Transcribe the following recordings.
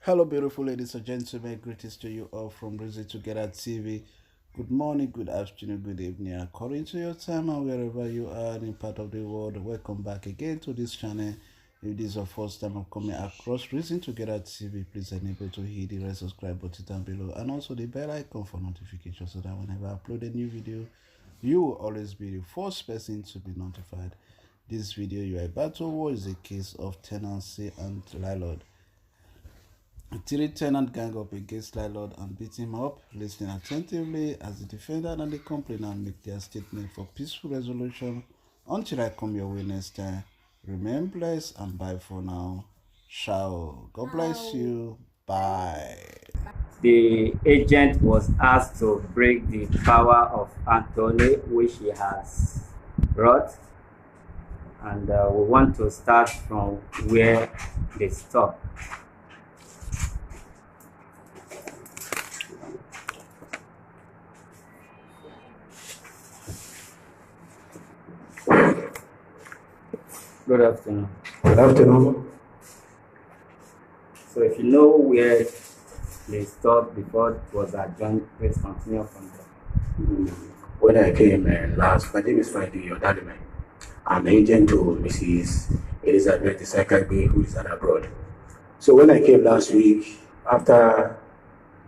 Hello, beautiful ladies and gentlemen. Greetings to you all from Reason Together TV. Good morning, good afternoon, good evening, according to your time and wherever you are in part of the world. Welcome back again to this channel. If this is your first time of coming across Reason Together TV, please enable to hit the red subscribe button down below and also the bell icon for notifications so that whenever I upload a new video, you will always be the first person to be notified. This video you are about to watch is a case of tenancy and landlord. Three tenant gang up against Landlord and beat him up. Listening attentively as the defendant and the complainant make their statement for peaceful resolution. Until I come your way next time, remain blessed and bye for now. Ciao. God bless you. Bye. The agent was asked to break the power of Anthony, which he has brought, and we want to start from where they stop. Good afternoon. Good afternoon. So if you know where they stopped before it was adjourned, please continue from there. When I came last, my name is Friday Yodaliman. I'm agent to Mrs. Elizabeth Isakabe, who is abroad. So when I came last week, after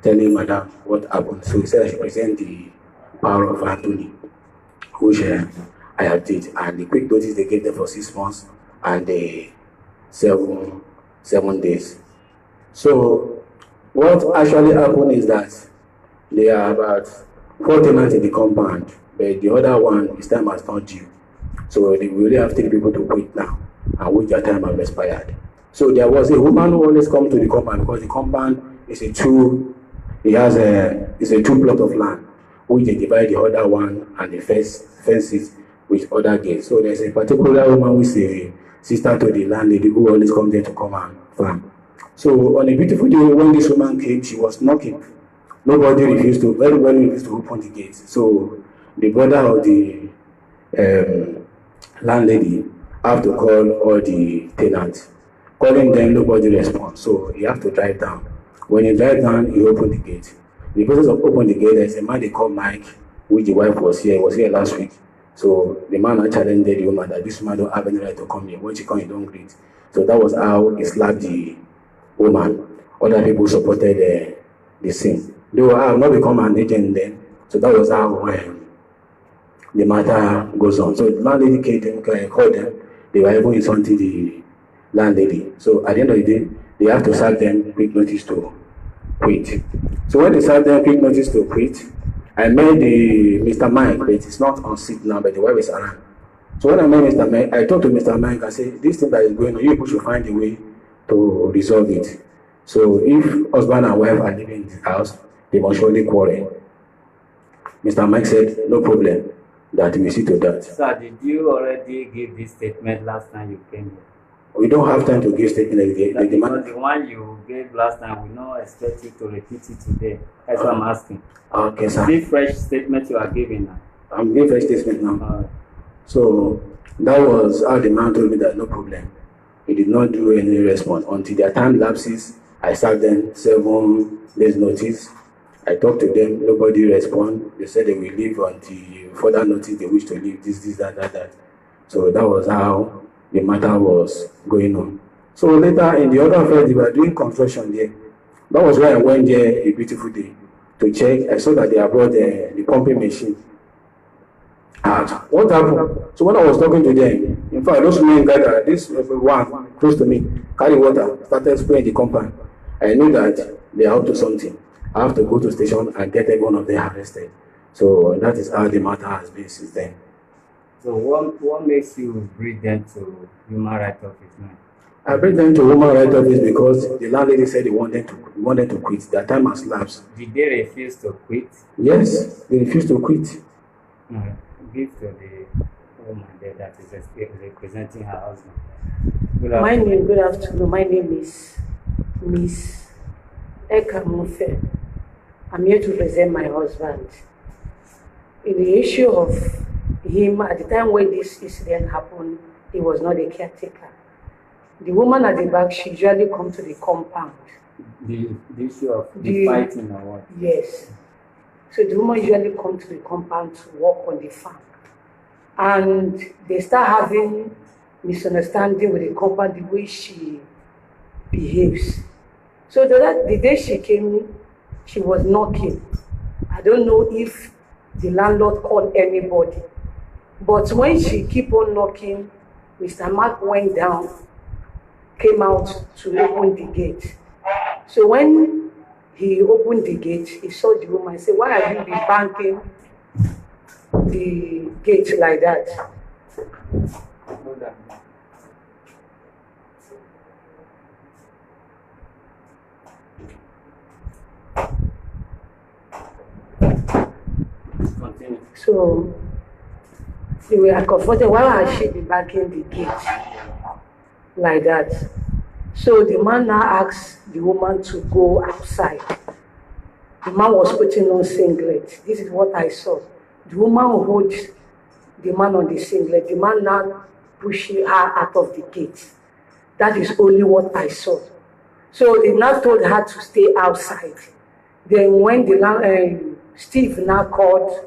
telling Madam what happened, so he said I should present the power of Anthony, which I have did, and the quick notice they gave them for 6 months and 7 days. So what actually happened is that there are about 4 tenants in the compound, but the other one, his time has not due. So they really have 3 people to quit now, and which their time has expired. So there was a woman who always comes to the compound because the compound is it's a 2 plot of land, which they divide the other one and the fences with other gates. So there's a particular woman who is a sister to the landlady who always comes there to come and farm. So on a beautiful day when this woman came, she was knocking. Everybody refused to open the gate. So the brother of the landlady have to call all the tenants. Calling them, nobody responds. So he have to drive down. When he drive down, he open the gate. In the process of opening the gate, there's a man they call Mike, which the wife was here. He was here last week. So the man challenged the woman that this woman don't have any right to come here. When she come, he don't greet. So that was how he slapped the woman. Other people supported the scene. Though I have not become an agent then, so that was how the matter goes on. So the landlady called them. They were even insulting the landlady. So at the end of the day, they have to serve them quick notice to quit. So when they serve them quick notice to quit, I met the Mr. Mike, but it's not on seat now, but the wife is around. So when I met Mr. Mike, I talked to Mr. Mike, I said, this thing that is going on, you people should find a way to resolve it. So if husband and wife are living in the house, they must surely quarrel. Mr. Mike said, no problem, that we see to that. Sir, did you already give this statement last time you came here? We don't have time to give statement. Because the one you gave last time, we don't expect you to repeat it today. That's what I'm asking. Okay, sir. This fresh statement you are giving now. I'm giving fresh statement now. So that was how the man told me that no problem. He did not do any response until their time lapses. I served them 7 days notice. I talked to them, nobody respond. They said they will leave until further notice they wish to leave, this, that. So that was how the matter was going on. So later in the other affair, they were doing construction there. That was why I went there a beautiful day to check. I saw that they had brought the pumping machine out. What happened? So when I was talking to them, in fact, those men gathered, this one close to me, carry water, started spraying the compound. I knew that they are up to something. I have to go to the station and get every one of them arrested. So that is how the matter has been since then. So what makes you bring them to human rights office now? I bring them to human rights office because the landlady said they wanted to quit. Their time has lapsed. Did they refuse to quit? Yes, they refused to quit. Give to the woman there that is representing her husband. Good afternoon. My name is Miss Eka Mofe. I'm here to present my husband. In the issue of him, at the time when this incident happened, he was not a caretaker. The woman at the back, she usually come to the compound. The issue of the fighting or what? Yes. So the woman usually come to the compound to work on the farm. And they start having misunderstanding with the compound, the way she behaves. So the day she came, she was knocking. I don't know if the landlord called anybody. But when she keep on knocking, Mr. Mark went down, came out to open the gate. So when he opened the gate, he saw the woman and said, "Why have you been banging the gate like that?" Continue. So they were confronted. Why has she been banging the gate like that? So the man now asked the woman to go outside. The man was putting on singlet. This is what I saw. The woman holds the man on the singlet. The man now pushing her out of the gate. That is only what I saw. So they now told her to stay outside. Then when Steve now called,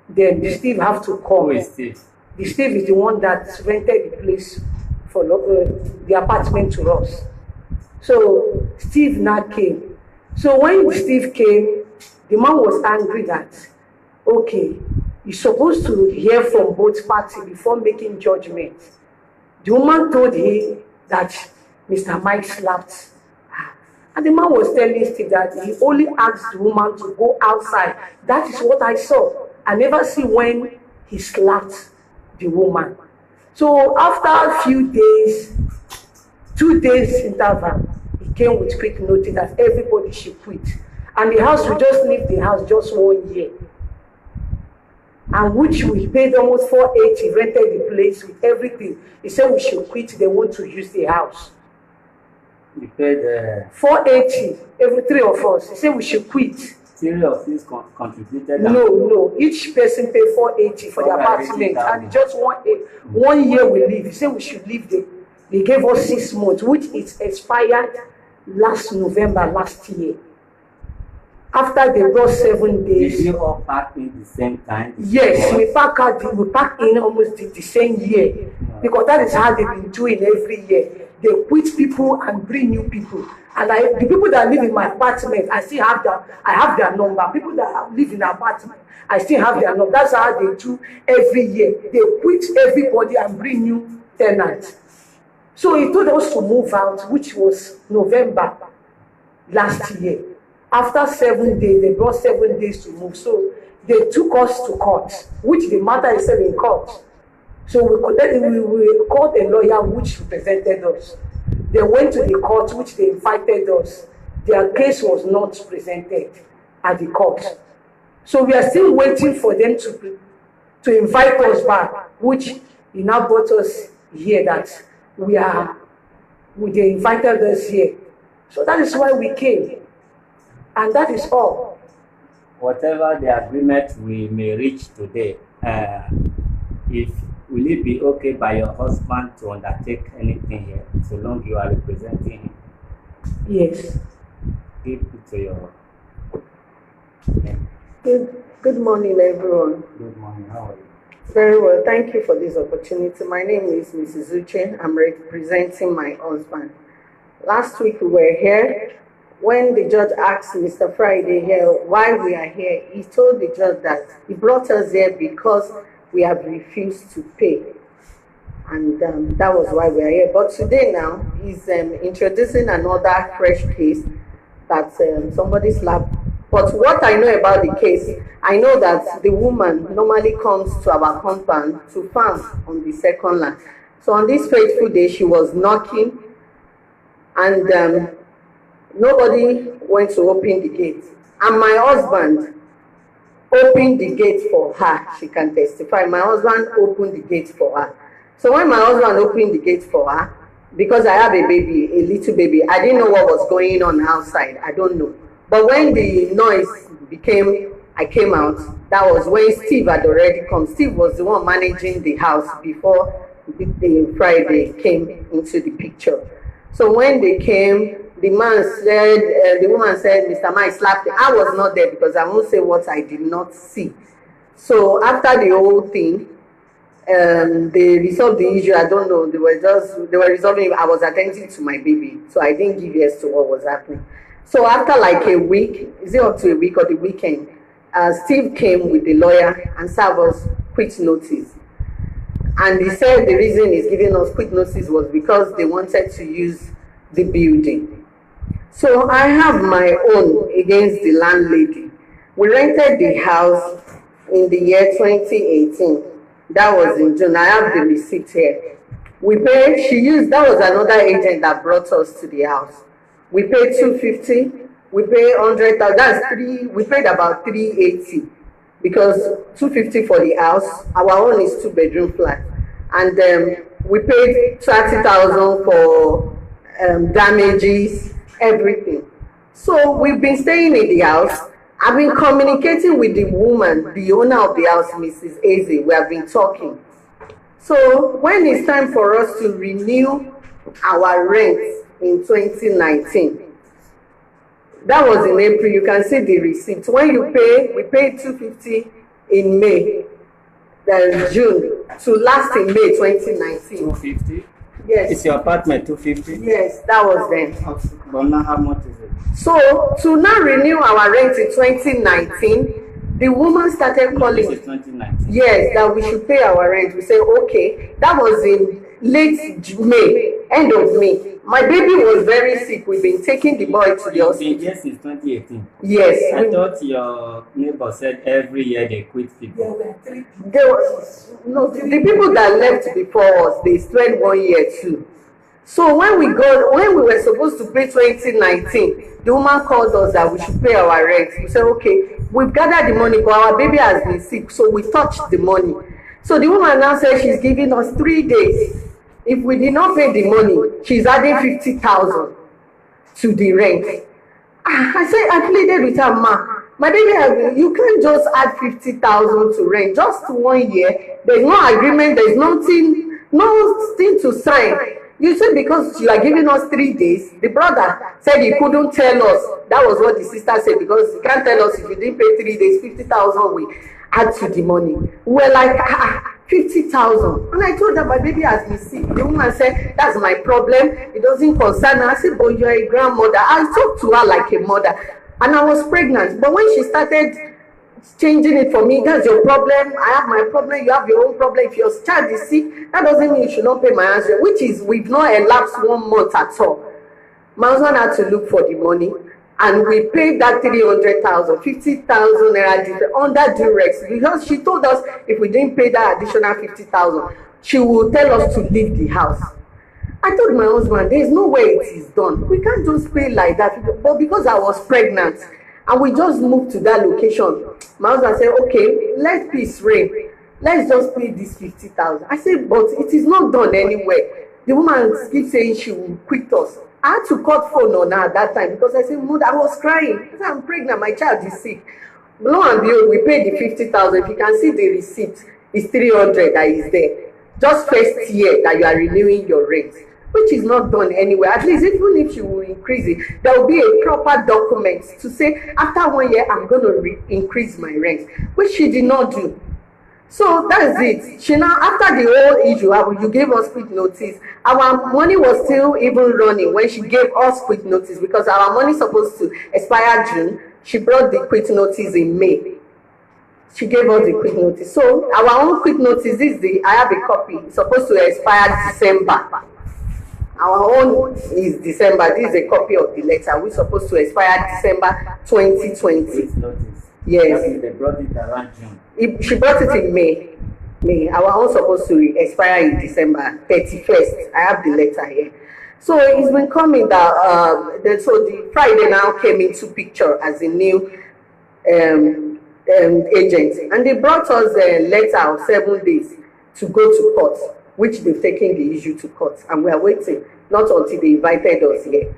then Steve have to call. Who is Steve? The Steve is the one that rented the place for the apartment to us. So Steve now came. So when Steve came, the man was angry that, okay, you're supposed to hear from both parties before making judgment. The woman told him that Mr. Mike slapped her. And the man was telling Steve that he only asked the woman to go outside. That is what I saw. I never see when he slapped the woman. So after a few days, 2 days interval, he came with quick notice that everybody should quit. And the house, we just leave the house just 1 year. And which we paid almost 480, rented the place with everything. He said we should quit, they want to use the house. You paid 480, every three of us. He said we should quit. three of these contributed. No. Each person paid 480 for the apartment, and just 1 year we leave. He said we should leave. They gave us 6 months, which is expired last November last year. After they brought 7 days. Did you all pack in the same time? Yes, we pack in almost the same year, because that is how they've been doing every year. They quit people and bring new people. And the people that live in my apartment, I have their number. People that live in the apartment, I still have their number. That's how they do every year. They quit everybody and bring new tenants. So he told us to move out, which was November last year. After 7 days, they brought 7 days to move. So they took us to court, which the matter is still in court. So we called a lawyer which represented us. They went to the court, which they invited us. Their case was not presented at the court. So we are still waiting for them to invite us back, which he now brought us here that they invited us here. So that is why we came. And that is all. Whatever the agreement we may reach today, will it be okay by your husband to undertake anything here, so long you are representing him? Yes. Give it to your. Good morning, everyone. Good morning. How are you? Very well. Thank you for this opportunity. My name is Mrs. Uche. I'm representing my husband. Last week we were here. When the judge asked Mr. Friday here why we are here, he told the judge that he brought us here because we have refused to pay. And that was why we are here. But today now, he's introducing another fresh case that somebody slapped. But what I know about the case, I know that the woman normally comes to our compound to farm on the second land. So on this fateful day, she was knocking, and nobody went to open the gate. And my husband opened the gate for her. She can testify. My husband opened the gate for her. So when my husband opened the gate for her, because I have a baby, a little baby, I didn't know what was going on outside. I don't know. But when the noise I came out, that was when Steve had already come. Steve was the one managing the house before the Friday came into the picture. So when they came, the man said, the woman said, Mr. Man slapped me. I was not there because I won't say what I did not see. So after the whole thing, they resolved the issue. I don't know. They were resolving. I was attending to my baby, so I didn't give yes to what was happening. So after like a week, is it up to a week or the weekend? Steve came with the lawyer and served us quit notice. And he said the reason he's giving us quit notice was because they wanted to use the building. So I have my own against the landlady. We rented the house in the year 2018. That was in June. I have the receipt here. We paid, that was another agent that brought us to the house. We paid 250, we paid 100,000, we paid about 380 because 250 for the house, our own is 2-bedroom flat. And we paid 30,000 for damages, everything. So we've been staying in the house. I've been communicating with the woman, the owner of the house, Mrs. Eze. We have been talking. So when it's time for us to renew our rent in 2019, that was in April. You can see the receipt. When you pay, we paid 250 in May, then June, to last in May 2019. 250? Yes. Is your apartment 250? Yes, that was then. But now how much is it? So to now renew our rent in 2019, the woman started calling. This is 2019. Yes, that we should pay our rent. We said, okay. That was in late May, end of May. My baby was very sick. We've been taking the boy to the hospital. Yes, since 2018. Yes. I thought your neighbor said every year they quit people. The people that left before us, they spent 1 year too. So when we were supposed to pay 2019, the woman called us that we should pay our rent. We said, okay, we've gathered the money, but our baby has been sick, so we touched the money. So the woman now said she's giving us 3 days. If we did not pay the money, she's adding 50,000 to the rent. I said, I pleaded with her, ma. My baby, you can't just add 50,000 to rent just 1 year. There's no agreement. There's nothing to sign. You said because you are giving us 3 days. The brother said he couldn't tell us. That was what the sister said, because he can't tell us if you didn't pay 3 days, 50,000 we add to the money. We were like, 50,000. And I told her my baby has been sick. The woman said, that's my problem. It doesn't concern her. I said, but you're a grandmother. I talked to her like a mother. And I was pregnant. But when she started changing it for me, that's your problem. I have my problem. You have your own problem. If your child is sick, that doesn't mean you should not pay my answer, which is we've not elapsed 1 month at all. My husband had to look for the money. And we paid that 300,000, 50,000 naira under duress, because she told us if we didn't pay that additional 50,000, she would tell us to leave the house. I told my husband, there is no way it is done. We can't just pay like that. But because I was pregnant and we just moved to that location, my husband said, okay, let peace reign. Let's just pay this 50,000. I said, but it is not done anyway. The woman keeps saying she will quit us. I had to cut phone on her at that time because I said, Mother, I was crying. I said, I'm pregnant, my child is sick. Lo and behold, we paid the 50,000. If you can see the receipt, it's 300 that is there. Just first year that you are renewing your rent, which is not done anywhere. At least even if you will increase it, there will be a proper document to say, after 1 year, I'm going to increase my rent, which she did not do. So that's it. She now, after the whole issue, you gave us quick notice. Our money was still even running when she gave us quick notice, because our money is supposed to expire June. She brought the quick notice in May. She gave us the quick notice. So our own quick notice is I have a copy. It's supposed to expire December. Our own is December. This is a copy of the letter. We're supposed to expire December 2020. Quick notice. Yes. They brought it around June. She brought it in May. Our own supposed to expire in December 31st. I have the letter here. So it's been coming that so the Friday now came into picture as a new agent, and they brought us a letter of 7 days to go to court, which they've taken the issue to court, and we are waiting, not until they invited us here.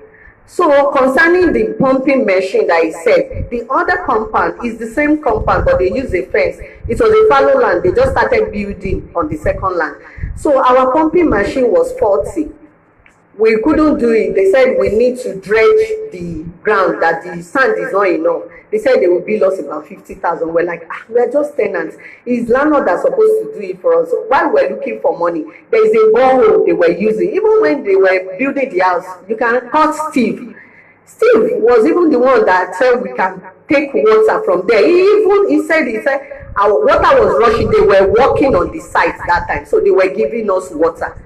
So concerning the pumping machine that I said, the other compound is the same compound, but they use a fence. It was a fallow land. They just started building on the second land. So our pumping machine was faulty. We couldn't do it. They said we need to dredge the ground, that the sand is not enough. They said they will bill us about 50,000. We're like, we're just tenants. It's landlord that's supposed to do it for us. While we're looking for money, there is a borehole they were using. Even when they were building the house, you can call Steve. Steve was even the one that said we can take water from there. He said our water was rushing. They were working on the site that time, so they were giving us water.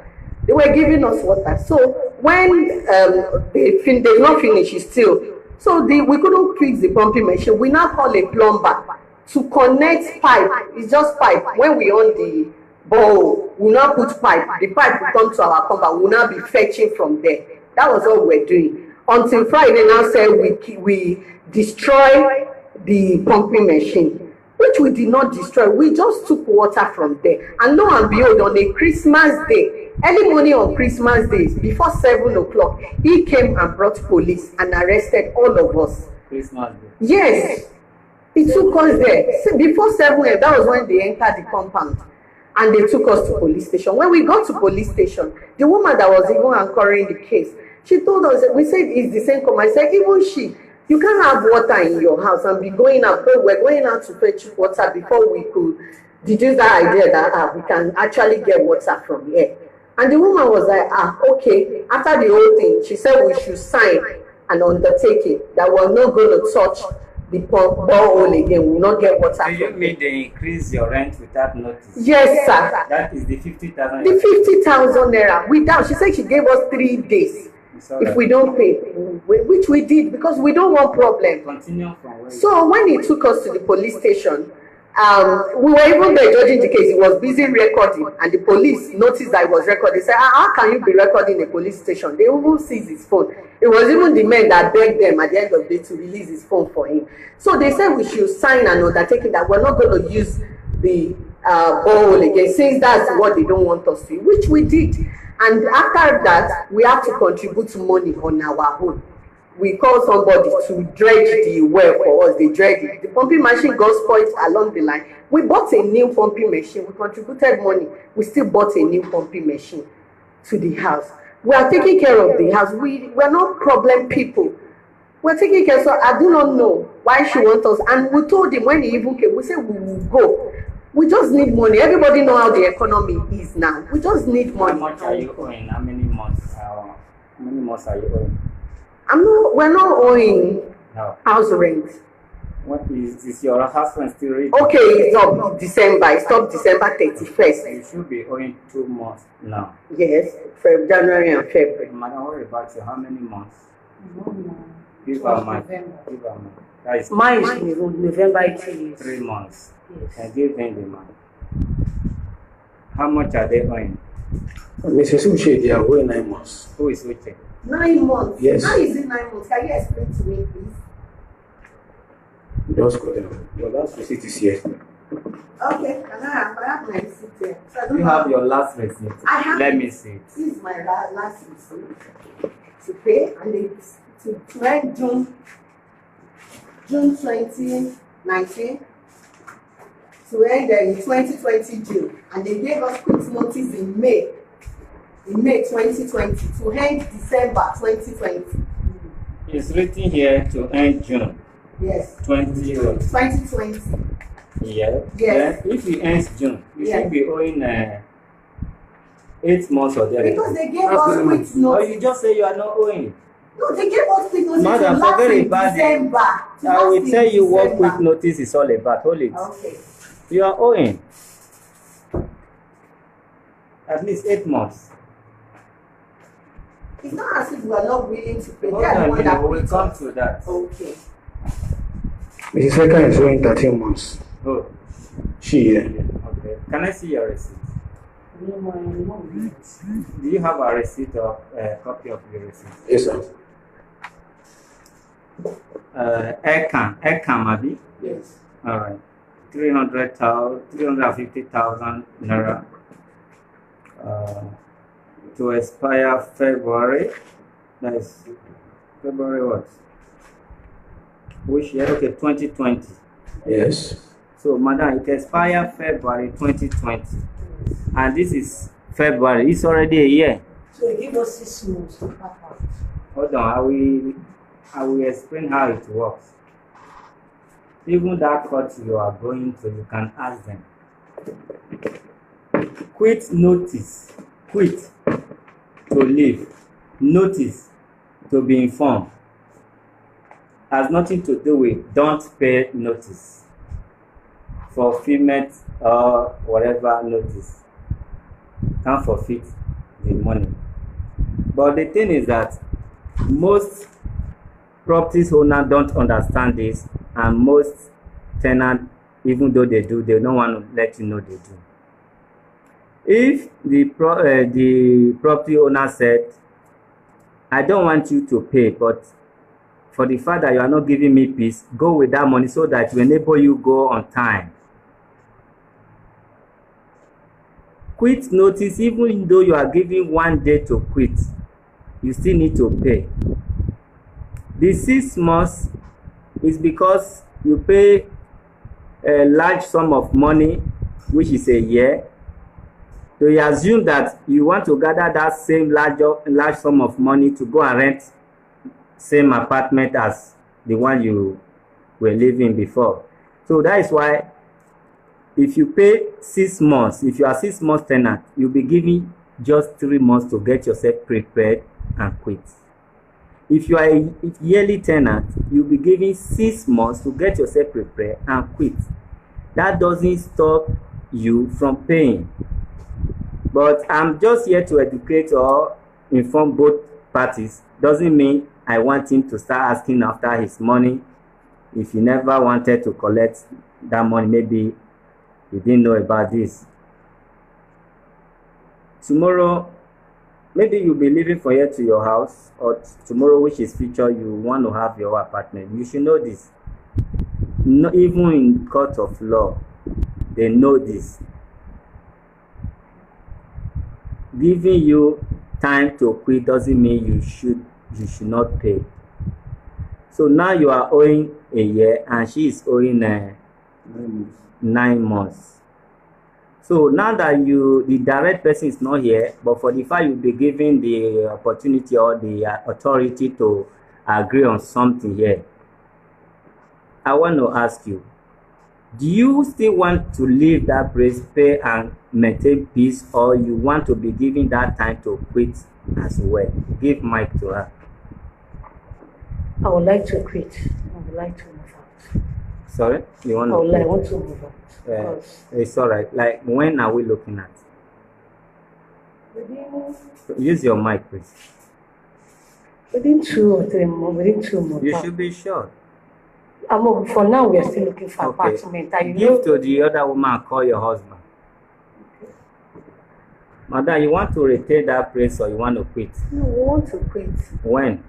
They were giving us water. So when they not finish still, so we couldn't fix the pumping machine. We now call a plumber to connect pipe. It's just pipe. When we on the bowl, we now put pipe. The pipe will come to our pumper. We will now be fetching from there. That was all we're doing. Until Friday now said we destroy the pumping machine, which we did not destroy. We just took water from there. And lo and behold, on a Christmas day, early morning on Christmas days, before 7 o'clock, he came and brought police and arrested all of us. Christmas day? Yes. He took us there. So before 7 a.m., that was when they entered the compound. And they took us to police station. When we got to police station, the woman that was even anchoring the case, she told us, we said it's the same comment. I said, even she, you can't have water in your house and be going out. We're going out to fetch water before we could deduce that idea that we can actually get water from here. And the woman was like, okay. After the whole thing, she said we should sign an undertaking that we're not going to touch the borehole again. We will not get water. Do you mean they increase your rent without notice? Yes, sir. That is the 50,000. The 50,000 naira. Without, she said she gave us 3 days. If we don't pay, which we did because we don't want problem. Continue from where. So when he took us to the police station, we were even there judging the case. He was busy recording, and the police noticed that he was recording. They said, how can you be recording a police station? They even seized his phone. It was even the men that begged them at the end of the day to release his phone for him. So they said we should sign an undertaking that we're not going to use the borehole again, since that's what they don't want us to, which we did. And after that, we have to contribute money on our own. We call somebody to dredge the well for us. They dredge it. The pumping machine got spoiled along the line. We bought a new pumping machine. We contributed money. We still bought a new pumping machine to the house. We are taking care of the house. We're not problem people. We're taking care. So I do not know why she wants us. And we told him when he even came, we said we will go. We just need money. Everybody know how the economy is now. We just need money. How much are you owing? How many months? How many months are you owing? We're not owing house rent. What is your house rent still ready? Okay, it's up December. It's up December 31st. You should be owing 2 months now. Yes, for January and February. Madam, worry about you. How many months? Give her mine. Give her mine. That is Mine is November 18. 3 months. Yes. And give them the money. How much are they owing? Mrs. Uche, they are owing 9 months. Who is waiting? 9 months. Yes. How is it 9 months? Can you explain to me, please? Just go down. Your last receipt is here. Okay, and I have my receipt here. So I don't You know. have your last receipt. I have Let it. me see it. This is my last receipt to pay, and it's to end June 2019 to end in 2020 June, and they gave us quick notice in May 2020 to end December 2020. It's written here to end June Yes. 2020. 2020. Yeah. Yes. Then if it ends June, you Yes. should be owing 8 months or there. Because they gave us quick Or notice. you just say you are not owing. No, they gave us quick notice Madam, to last forget in about it. December. To I last will in tell you what December. quick notice is all about. Hold it. Okay. You are owing at least 8 months. It's not as if we are not willing to pay. Hold They are the on, one that we will pays come us. to that. Okay. Mrs. Eka is owing 13 months. Oh, She, okay. Can I see your receipt? Do you have a receipt or a copy of your receipt? yes, sir. Aircam, Abi? Yes. All right. 350,000 naira to expire February. That is February what? Which year? Okay, 2020. Yes. So, madam, it expires February 2020. And this is February. It's already a year. So give us 6 months to pack out. Hold on, I will explain how it works. Even that court you are going to, you can ask them. Quit notice, quit to leave, notice to be informed. Has nothing to do with don't pay notice, fulfillment or whatever notice. Can't forfeit the money. But the thing is that most properties owners don't understand this, and most tenants, even though they do, they don't want to let you know they do. If the property owner said, I don't want you to pay, but for the fact that you are not giving me peace, go with that money so that will enable you go on time. Quit notice, even though you are given 1 day to quit, you still need to pay. The 6 months is because you pay a large sum of money, which is a year. So you assume that you want to gather that same large sum of money to go and rent same apartment as the one you were living before. So that is why if you pay 6 months, if you are 6 months tenant, you'll be giving just 3 months to get yourself prepared and quit. If you are a yearly tenant, you'll be giving 6 months to get yourself prepared and quit. That doesn't stop you from paying. But I'm just here to educate or inform both parties. Doesn't mean I want him to start asking after his money. If he never wanted to collect that money, maybe he didn't know about this. Tomorrow, maybe you'll be leaving for here to your house, or tomorrow, which is future, you want to have your apartment. You should know this. No, even in court of law, they know this. Giving you time to quit doesn't mean you should not pay. So now you are owing a year and she is owing 9 months. So now that the direct person is not here, but for the fact you'll be given the opportunity or the authority to agree on something here, I want to ask you, do you still want to leave that place, pay and maintain peace, or you want to be given that time to quit as well? Give mic to her. I would like to quit. I would like to move out. Sorry? You want to I want to move out. It's all right. Like, when are we looking at? Use your mic, please. Within 2 or 3 months. Within 2 months. You should be sure. For now, we are still looking for apartment. Give to the other woman and call your husband. Okay. Madam, you want to retain that place or you want to quit? No, we want to quit. When?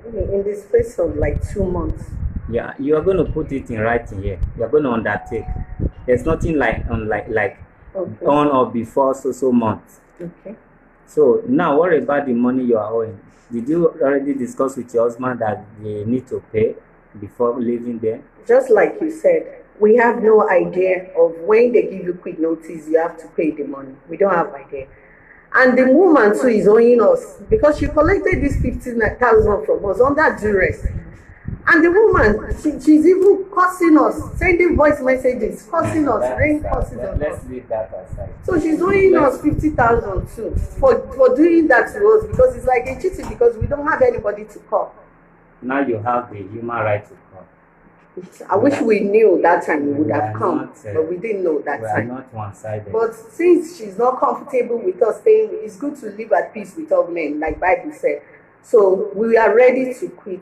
In the space of like 2 months. Yeah, you are going to put it in writing here. You are going to undertake. There's nothing like okay, on or before so months. Okay. So now, what about the money you are owing? Did you already discuss with your husband that they need to pay before leaving there? Just like you said, we have no idea of when they give you quick notice, you have to pay the money. We don't have idea. And the woman too is owing us because she collected this 15,000 from us under duress. And the woman, she's even cursing us, sending voice messages, cursing us, rain curses on us. Let's leave that aside. So she's owing us 50,000 too for doing that to us, because it's like a cheating, because we don't have anybody to call. Now you have the human right to call. I wish we knew that time we would have come, but we didn't know that time. We are not one-sided. But since she's not comfortable with us staying, it's good to live at peace with all men, like Bible said. So we are ready to quit.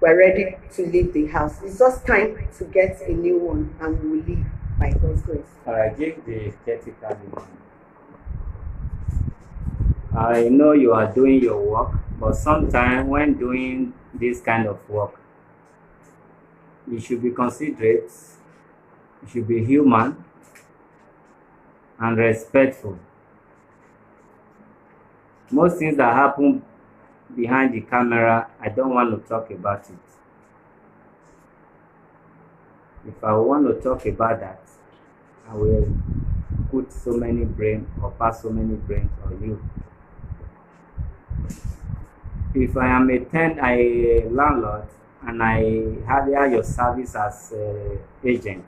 We're ready to leave the house. It's just time to get a new one, and we will leave by God's grace. All right, give the caretaker. I know you are doing your work, but sometimes when doing this kind of work, you should be considerate, you should be human and respectful. Most things that happen behind the camera, I don't want to talk about it. If I want to talk about that, I will put so many brains or pass so many brains on you. If I am a landlord and I hire your service as an agent,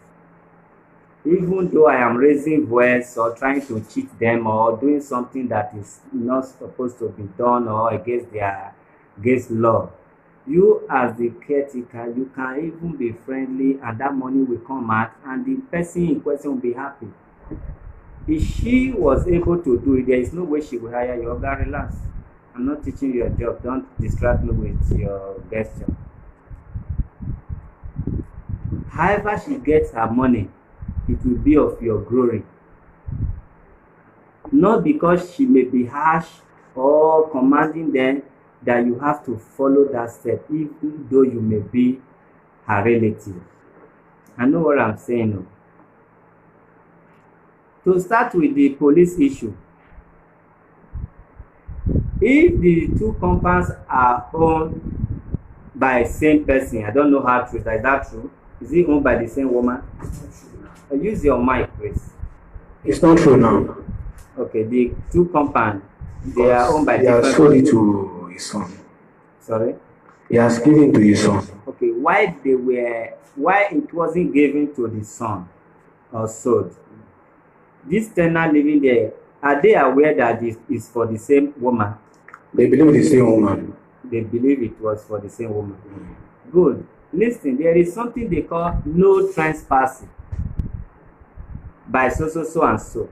even though I am raising voice or trying to cheat them or doing something that is not supposed to be done or against law, you as the caretaker, you can even be friendly and that money will come out and the person in question will be happy. If she was able to do it, there is no way she will hire you. Oga, relax. I'm not teaching you a job. Don't distract me with your gesture. However she gets her money, it will be of your glory. Not because she may be harsh or commanding them that you have to follow that step, even though you may be her relative. I know what I'm saying. No? To start with the police issue, if the two compounds are owned by the same person, I don't know how true is that true? Is it owned by the same woman? Use your mic, please. It's not true now. Okay, the two compounds, they are owned by different people. He has sold it to his son. Sorry? He has given to his son. Okay, why it wasn't given to the son or sold? This tenant living there, are they aware that this is for the same woman? They believe it's the same woman. They believe it was for the same woman. Good. Listen, there is something they call no trespassing by so and so.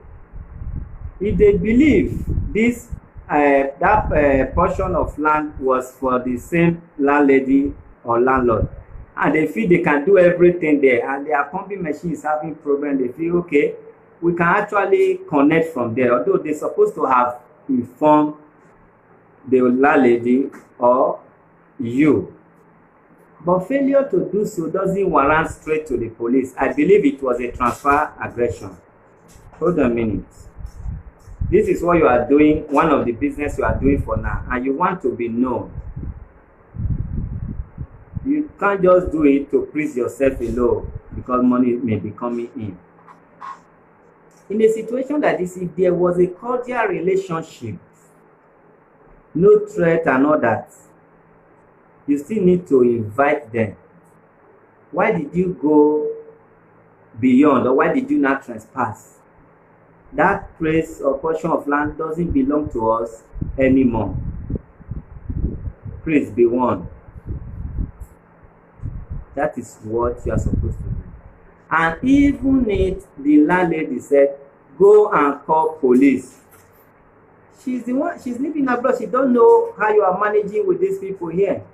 If they believe this that portion of land was for the same landlady or landlord, and they feel they can do everything there, and their pumping machine is having problem, they feel okay, we can actually connect from there. Although they're supposed to have informed the landlady or you, but failure to do so doesn't warrant straight to the police. I believe it was a transfer aggression. Hold a minute. This is what you are doing, one of the business you are doing for now, and you want to be known. You can't just do it to please yourself alone because money may be coming in. In a situation like this, if there was a cordial relationship, no threat and all that, you still need to invite them. Why did you go beyond, or why did you not trespass? That place or portion of land doesn't belong to us anymore. Please be warned. That is what you are supposed to do. And even if the landlady said, go and call police, she's the one, she's living abroad, she don't know how you are managing with these people here.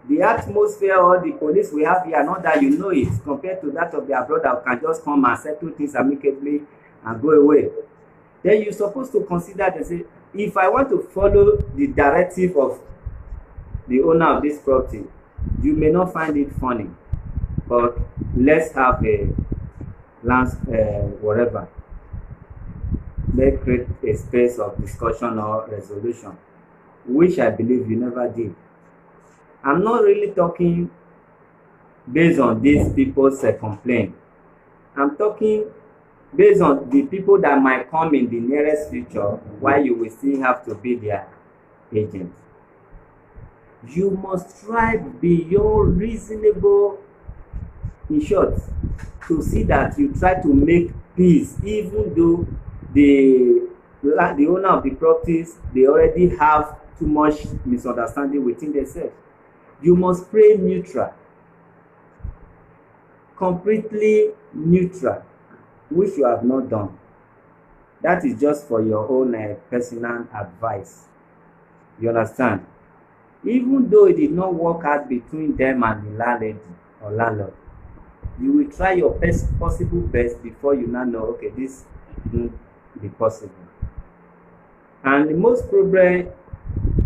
The atmosphere or the police we have here, not that you know it, compared to that of their brother who can just come and settle things amicably and go away. Then you're supposed to consider and say, if I want to follow the directive of the owner of this property, you may not find it funny, but let's have a whatever. Let's create a space of discussion or resolution, which I believe you never did. I'm not really talking based on these people's complaint. I'm talking based on the people that might come in the nearest future, while you will still have to be their agent. You must strive beyond reasonable, in short, to see that you try to make peace, even though the owner of the properties, they already have too much misunderstanding within themselves. You must pray neutral, completely neutral, which you have not done. That is just for your own personal advice. You understand? Even though it did not work out between them and the landlady or landlord, you will try your best possible best before you now know, okay, this won't be possible. And the most problem,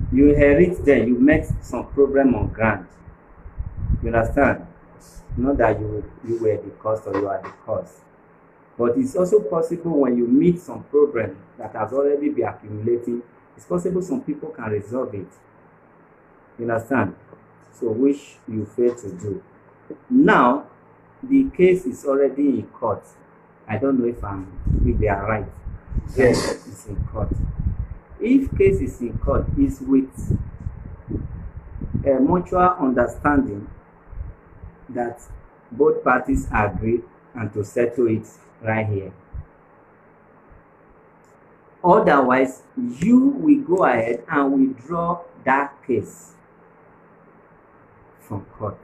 you inherit them, you make some problem on ground. You understand? Not that you were the cause or you are the cause. But it's also possible when you meet some problem that has already been accumulating, it's possible some people can resolve it. You understand? So which you fail to do. Now, the case is already in court. I don't know if they are right. Yes. It's in court. If case is in court, is with a mutual understanding that both parties agree and to settle it right here. Otherwise, you will go ahead and withdraw that case from court.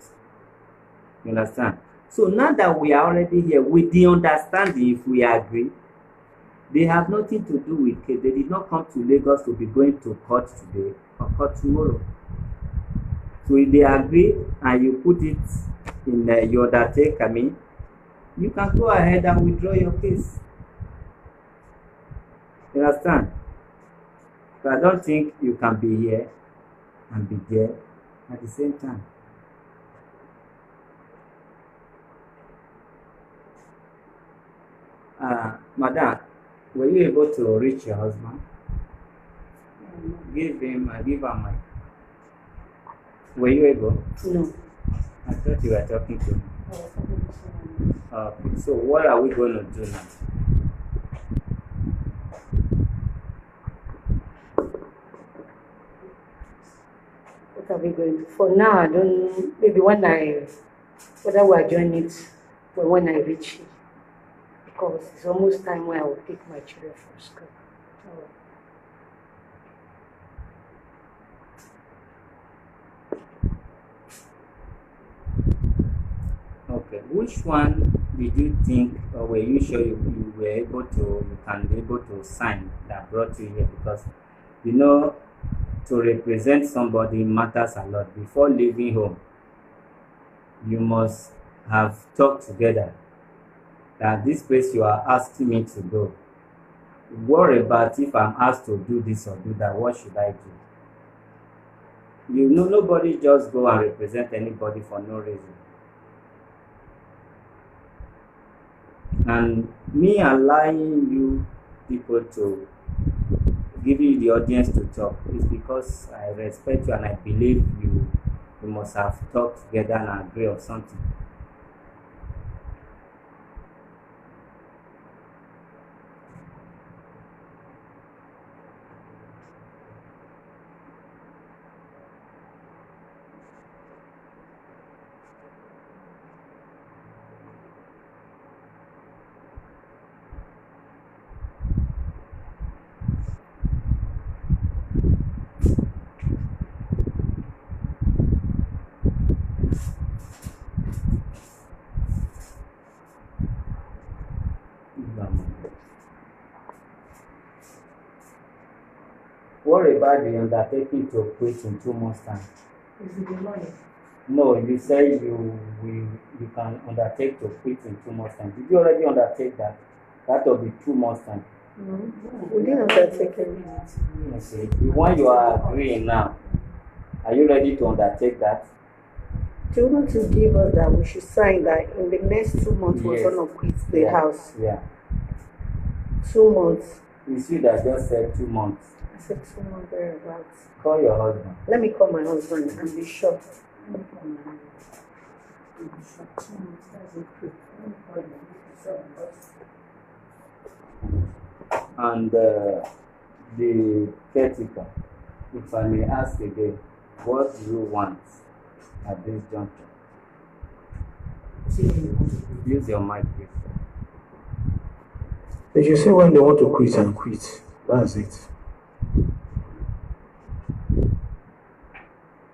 You understand? So now that we are already here with the understanding, if we agree, they have nothing to do with case. They did not come to Lagos to be going to court today or court tomorrow. So if they agree and you put it in your undertake, you can go ahead and withdraw your case. You understand? So I don't think you can be here and be there at the same time. Madam, were you able to reach your husband? Give her mic. Were you able? No. I thought you were talking to him. So what are we going to do now? What are we going to? For now, I don't. Maybe whether we adjourn it, but when I reach it, because it's almost time when I will take my children from school. Okay, which one did you think, or were you sure you were able to, you can be able to sign that brought you here? Because, to represent somebody matters a lot. Before leaving home, you must have talked together that this place you are asking me to go, worry about if I'm asked to do this or do that, what should I do? Nobody just go and represent anybody for no reason. And me allowing you people to give you the audience to talk is because I respect you and I believe you must have talked together and agree on something. What about the undertaking to quit in 2 months' time? Is it the money? No, you say you can undertake to quit in 2 months' time. Did you already undertake that? That will be 2 months' time. No, we didn't undertake it. Okay. The one you are agreeing now, are you ready to undertake that? Do you want to give us that we should sign that in the next 2 months we're going to quit the house? Yeah. 2 months. It's you that just said 2 months. I said 2 months thereabouts. Call your husband. Let me call my husband and be sure. And the caretaker, if I may ask again, what do you want at this juncture? Use your mic, please. They should say when they want to quit and quit. That's it.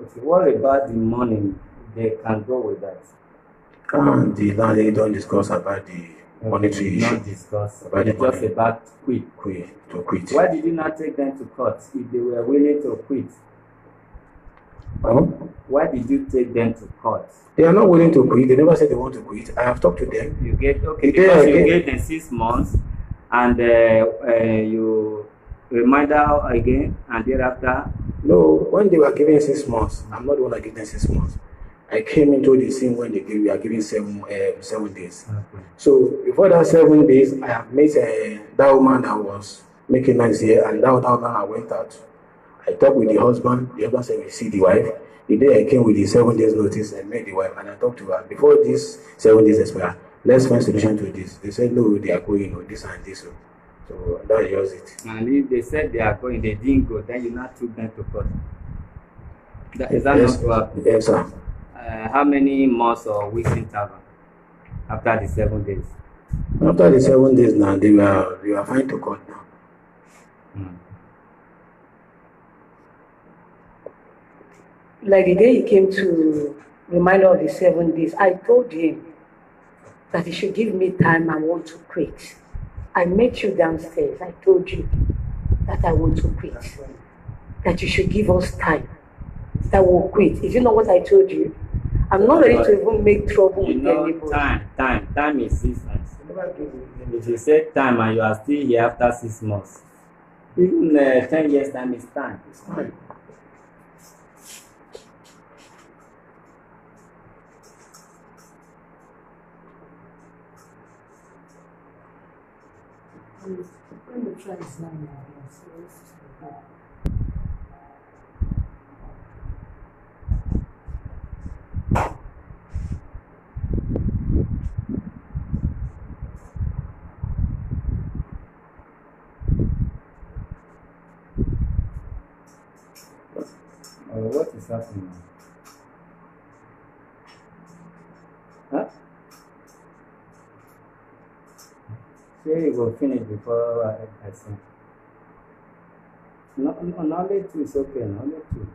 Okay, what about the money? They can go with that. And the landlady don't discuss about the monetary issue. Not discuss. About the It's just money. about quit. To quit. Why did you not take them to court if they were willing to quit? Huh? Why did you take them to court? They are not willing to quit. They never said they want to quit. I have talked to them. You get okay Yeah, because you yeah. gave them 6 months, and you remind her again, and thereafter. No, when they were giving 6 months, I'm not the one that gave them 6 months. I came into the scene when we are giving 7 days. Okay. So before that 7 days, I have met that woman that was making nice here, and that woman I went out. I talked with the husband said we see the wife. The day I came with the 7 days notice, I met the wife and I talked to her. Before this 7 days expire, let's find solution to this. They said no, they are going on this and this. So that's just it. And if they said they are going, they didn't go, then you not took them to court. Is that Yes, not what happened? yes, sir. How many months or weeks interval after the 7 days? After the 7 days now, they were fine to court now. Like the day he came to remind of the 7 days, I told him that he should give me time. I want to quit. I met you downstairs. I told you that I want to quit. That you should give us time. That we'll quit. If you know what I told you, I'm not ready to even make trouble with anybody. Time is 6 months. If you say time and you are still here after 6 months, even 10 years time is time. It's time. When the try is now, What is happening? Huh? Here you go finish before I say. No, only two is okay. Only two.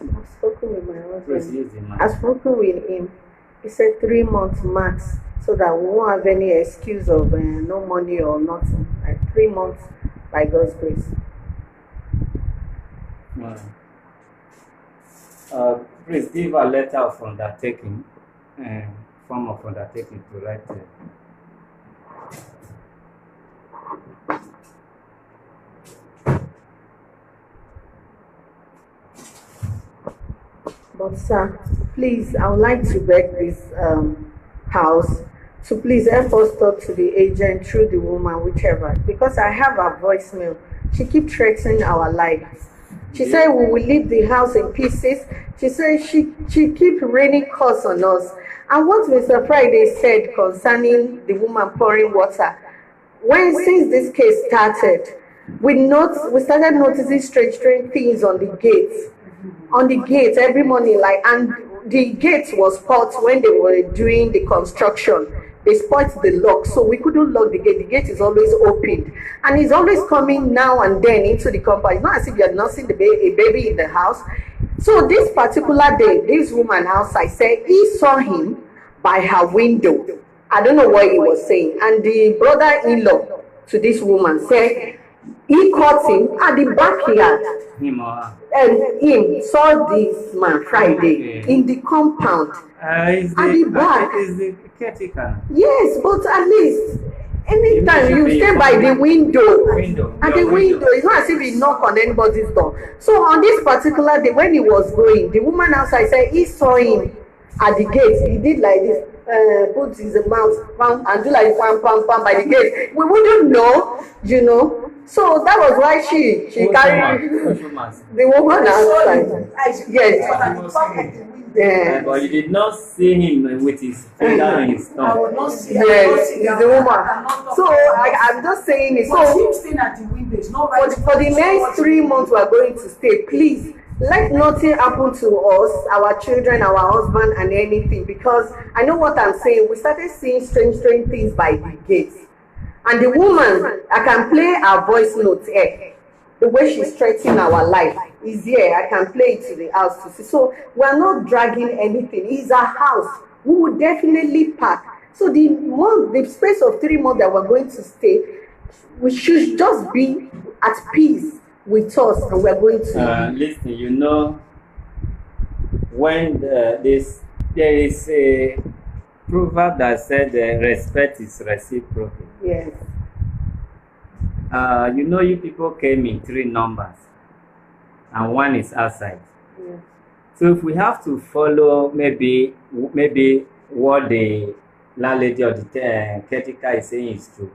I've spoken with my Please husband. use the mic. I've spoken with him. He said 3 months max, so that we won't have any excuse of no money or nothing. Like 3 months by God's grace. Please give a letter of undertaking, form of undertaking to write there. But sir, please, I would like to beg this house to please help us talk to the agent through the woman, whichever, because I have her voicemail. She keep threatening our life. She said we will leave the house in pieces. She said she keep raining curse on us. And what Mr. Friday said concerning the woman pouring water, since this case started, we started noticing strange things on the gates. On the gate every morning, and the gate was spoiled when they were doing the construction. They spoiled the lock, so we couldn't lock the gate. The gate is always opened, and he's always coming now and then into the compound. It's not as if you're nursing a baby in the house. So this particular day, this woman outside said he saw him by her window. I don't know what he was saying, and the brother-in-law to this woman said he caught him at the backyard. And him saw this man Friday in the compound at the back. Is the caretaker? Yes, but at least anytime you stay by the window, at the window, it's not as if he knock on anybody's door. So on this particular day, when he was going, the woman outside said he saw him at the gate. He did like this, put his mouth and do like pam pam pam by the gate. We wouldn't know, you know. So that was why she carried the woman outside. Yes. Yeah. But you did not see him with his finger in his thumb. Yes, it's the woman. So I'm just saying it. So him staying at the window is not right. for the next 3 months we are going to stay, please let nothing happen to us, our children, our husband, and anything, because I know what I'm saying. We started seeing strange things by the gates. And the woman, I can play her voice notes here. The way she's threatening our life is here. I can play it to the house to see. So we're not dragging anything. It's our house. We will definitely pack. So the space of 3 months that we're going to stay, we should just be at peace with us, and we're going to. Listen, you know, when there is a proverb that said respect is reciprocal. Yes. You know, you people came in 3 numbers, and 1 is outside. Yes. So if we have to follow maybe what the landlady or the caretaker is saying is true,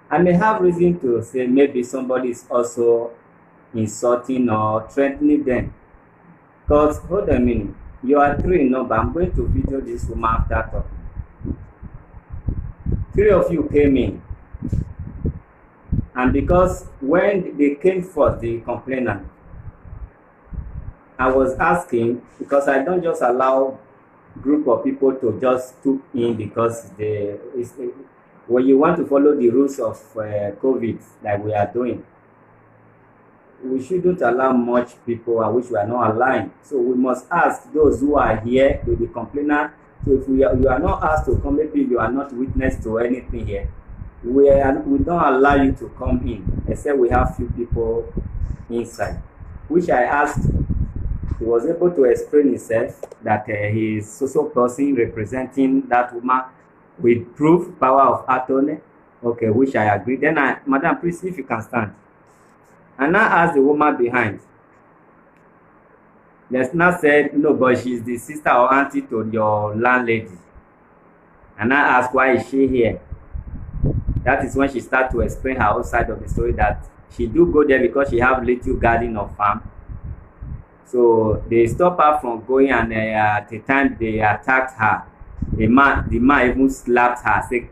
I may have reason to say maybe somebody is also insulting or threatening them. Because, hold a minute, you are 3 in number. I'm going to video this woman after talking. 3 of you came in. And because when they came first, the complainant, I was asking, because I don't just allow group of people to just took in because when you want to follow the rules of COVID like we are doing, we shouldn't allow much people which we are not allowing. So we must ask those who are here to the complainant. So if you are not asked to come, maybe you are not witness to anything here, we don't allow you to come in except we have few people inside, which I asked. He was able to explain himself that he is social person representing that woman with proof, power of attorney. Okay, which I agree. Then Madam, please, if you can stand. And I asked the woman behind. Let's not say, no, but she's the sister or auntie to your landlady. And I asked, why is she here? That is when she started to explain her own side of the story, that she do go there because she have little garden or farm. So they stopped her from going, and at the time they attacked her, the man even slapped her. Say,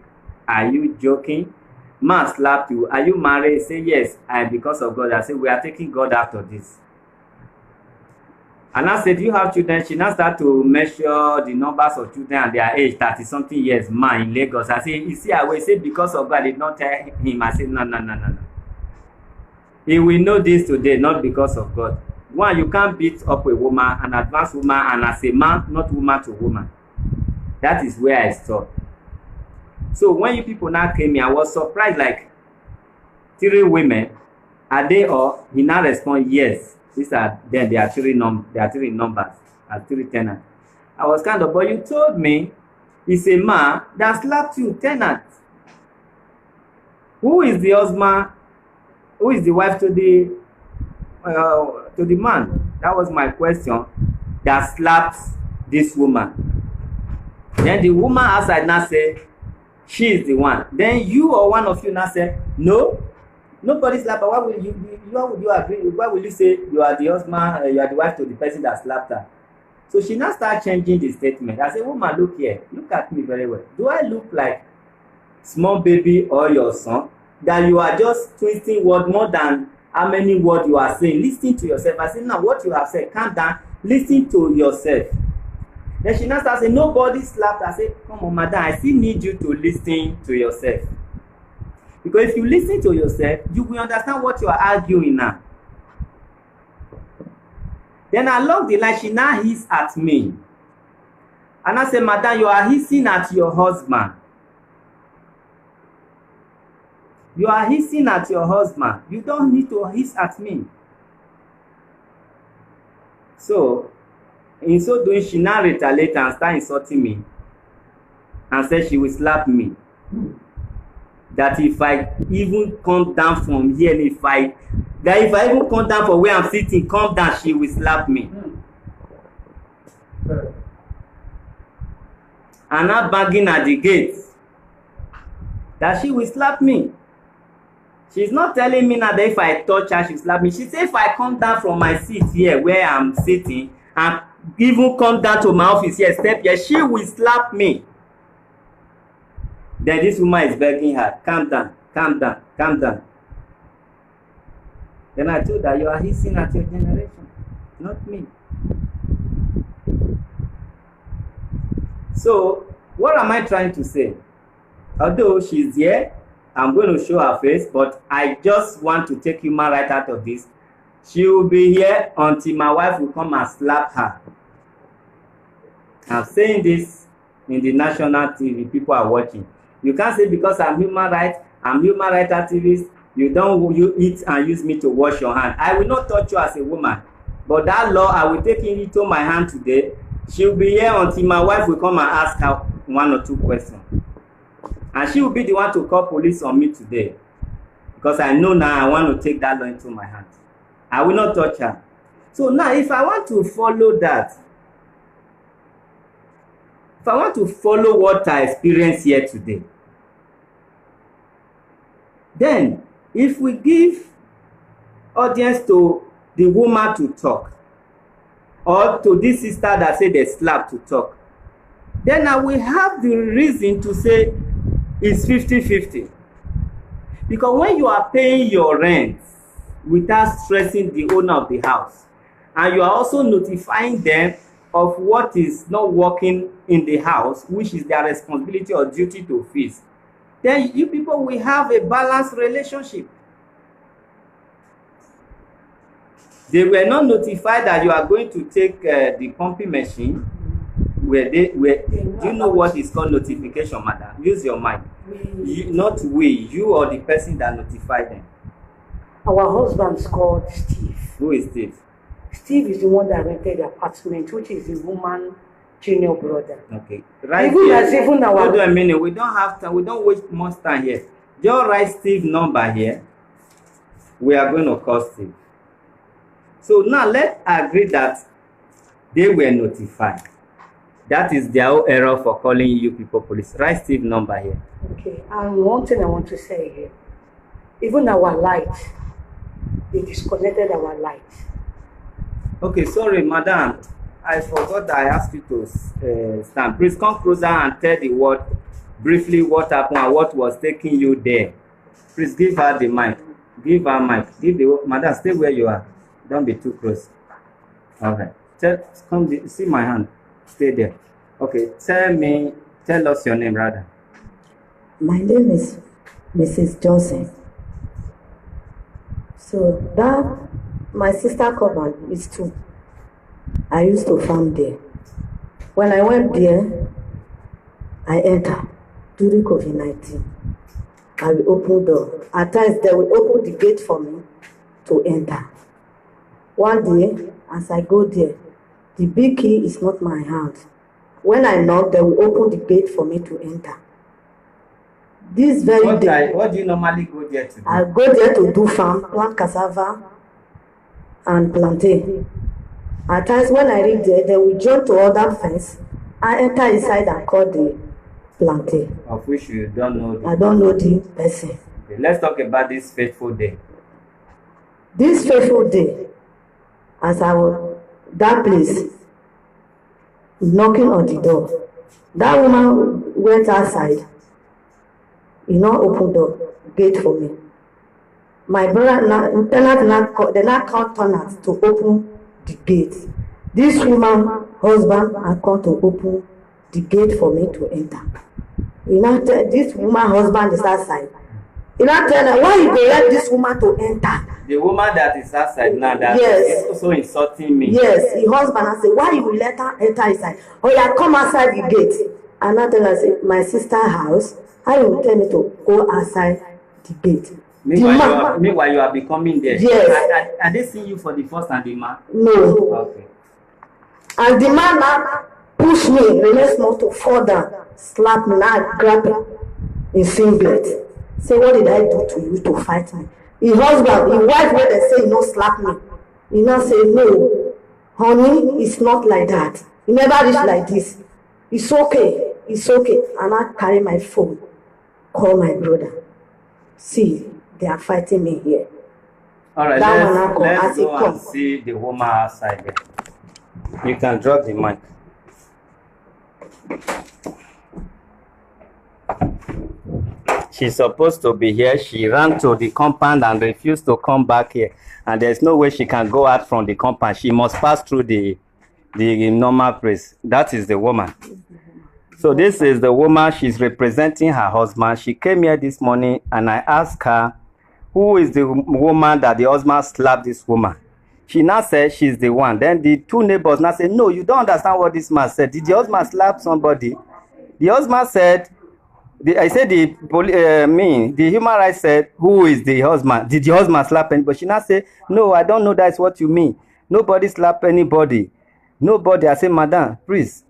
are you joking? Man slapped you. Are you married? Say, yes. And because of God, I said, we are taking God out of this. And I said, do you have children? She now started to measure the numbers of children and their age, 30-something years, man, in Lagos. I said, you see, I will say, because of God, I did not tell him. I said, no. He will know this today, not because of God. One, you can't beat up a woman, an advanced woman, and as a man, not woman to woman. That is where I stopped. So when you people now came here, I was surprised, like 3 women. Are they all? He now respond, yes. These are then there are 3 numbers and 3 tenants. I was kind of, but you told me it's a man that slapped you, tenant. Who is the husband? Who is the wife to the man? That was my question. That slaps this woman. Then the woman outside now say she is the one. Then you or one of you now say no, nobody slapped her. Why would you agree? Why will you say you are the husband, you are the wife to the person that slapped her? So she now start changing the statement. I say, woman, look here, look at me very well. Do I look like small baby or your son? That you are just twisting word more than how many words you are saying. Listen to yourself. I say, now what you have said, calm down, listen to yourself. Then she now starts saying, nobody slapped. I say, come on, madam, I still need you to listen to yourself. Because if you listen to yourself, you will understand what you are arguing now. Then along the line, she now hiss at me. And I say, madam, you are hissing at your husband. You are hissing at your husband. You don't need to hiss at me. So, in so doing, she now retaliated and started insulting me. And said she will slap me. That if I even come down from here, if I even come down from where I'm sitting, come down, she will slap me. And now banging at the gate, that she will slap me. She's not telling me now that if I touch her, she will slap me. She said if I come down from my seat here where I'm sitting and even come down to my office here, step here, she will slap me. Then this woman is begging her, calm down, calm down, calm down. Then I told her, you are hissing at your generation, not me. So, what am I trying to say? Although she's here, I'm going to show her face, but I just want to take human right out of this. She will be here until my wife will come and slap her. I'm saying this in the national TV, people are watching. You can't say because I'm human rights activist, you eat and use me to wash your hand. I will not touch you as a woman. But that law, I will take it into my hand today. She will be here until my wife will come and ask her, one or two questions. And she will be the one to call police on me today. Because I know now I want to take that law into my hands. I will not touch her. So now if I want to follow that, if I want to follow what I experienced here today, then if we give audience to the woman to talk, or to this sister that said they slapped to talk, then I will have the reason to say it's 50-50. Because when you are paying your rent without stressing the owner of the house, and you are also notifying them of what is not working in the house, which is their responsibility or duty to fix, then you people will have a balanced relationship. They were not notified that you are going to take the pumping machine. Do you know what is called notification, madam? Use your mind. Not we, you or the person that notified them. Our husband's called Steve. Who is Steve? Steve is the one that rented the apartment, which is the woman junior brother. Okay. Right. Even our. Hold on a minute. We don't have time. We don't waste much time here. Just write Steve's number here. We are going to call Steve. So now let's agree that they were notified. That is their own error for calling you people police. Write Steve's number here. Okay. And one thing I want to say here, even our light, they disconnected our light. Okay, sorry, madam. I forgot that I asked you to stand. Please come closer and tell the word briefly what happened and what was taking you there. Please give her the mic. Give her mic. Madam, stay where you are. Don't be too close. All right. See my hand. Stay there. Okay. Tell us your name, rather. My name is Mrs. Johnson. So that my sister covered is too. I used to farm there. When I went there, I entered during COVID-19. I will open the door. At times they will open the gate for me to enter. One day, as I go there, the big key is not my hand. When I knock, they will open the gate for me to enter. This very day, what do you normally go there to do? I go there to do farm, plant cassava and plantain. At times when I reach there, they will jump to other fence. I enter inside and call the plantain. Of which you don't know. I don't know the person. Okay, let's talk about this faithful day. This faithful day, as I was that place, knocking on the door. That woman went outside. He not opened the gate for me. My brother, they not called Tenant to open the gate. This woman, husband, had come to open the gate for me to enter. This woman, husband is outside. He not tell her, why you go let this woman to enter? The woman that is outside now, that yes. is also insulting me. Yes, the husband, I say, why you will let her enter inside? Oh yeah, come outside the gate. And I tell her, say, my sister's house, how you will tell me to go outside the gate? Meanwhile, you are becoming there. Yes. Are they seeing you for the first and the man? No. Okay. And the man now push me, release more to fall down, slap me, now grab him in singlet. Say, what did I do to you to fight me? His husband, his wife, when they say, no, slap me. He now say, no, honey, it's not like that. He never reach like this. It's okay. It's okay. And I carry my phone, call my brother. See, they are fighting me here. All right, that let's go and see the woman outside there. You can drop the mic. She's supposed to be here. She ran to the compound and refused to come back here. And there's no way she can go out from the compound. She must pass through the normal place. That is the woman. So this is the woman. She's representing her husband. She came here this morning and I asked her, who is the woman that the husband slapped this woman? She now said she's the one. Then the two neighbors now said, no, you don't understand what this man said. Did the husband slap somebody? The husband said, the human rights said, who is the husband? Did the husband slap anybody? She now said, no, I don't know that's what you mean. Nobody slap anybody. Nobody. I said, madam, please.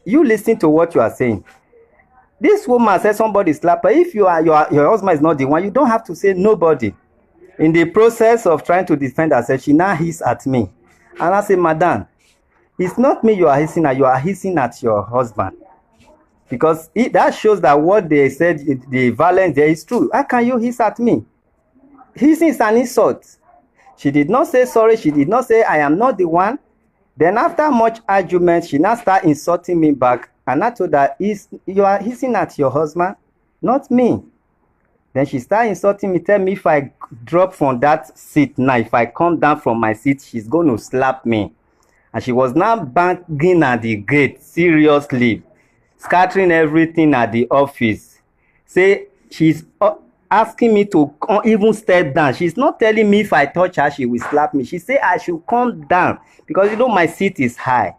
You listen to what you are saying. This woman said somebody slapped her. If your husband is not the one, you don't have to say nobody. In the process of trying to defend herself, she now hiss at me. And I say, Madam, it's not me you are hissing at, you are hissing at your husband. Because that shows that what they said, the violence there is true. How can you hiss at me? Hissing is an insult. She did not say sorry. She did not say I am not the one. Then after much argument, she now started insulting me back. And I told her, you are hissing at your husband, not me. Then she started insulting me, tell me if I drop from that seat now, if I come down from my seat, she's going to slap me. And she was now banging at the gate, seriously, scattering everything at the office. Say, she's asking me to even step down. She's not telling me if I touch her, she will slap me. She said I should come down because, you know, my seat is high.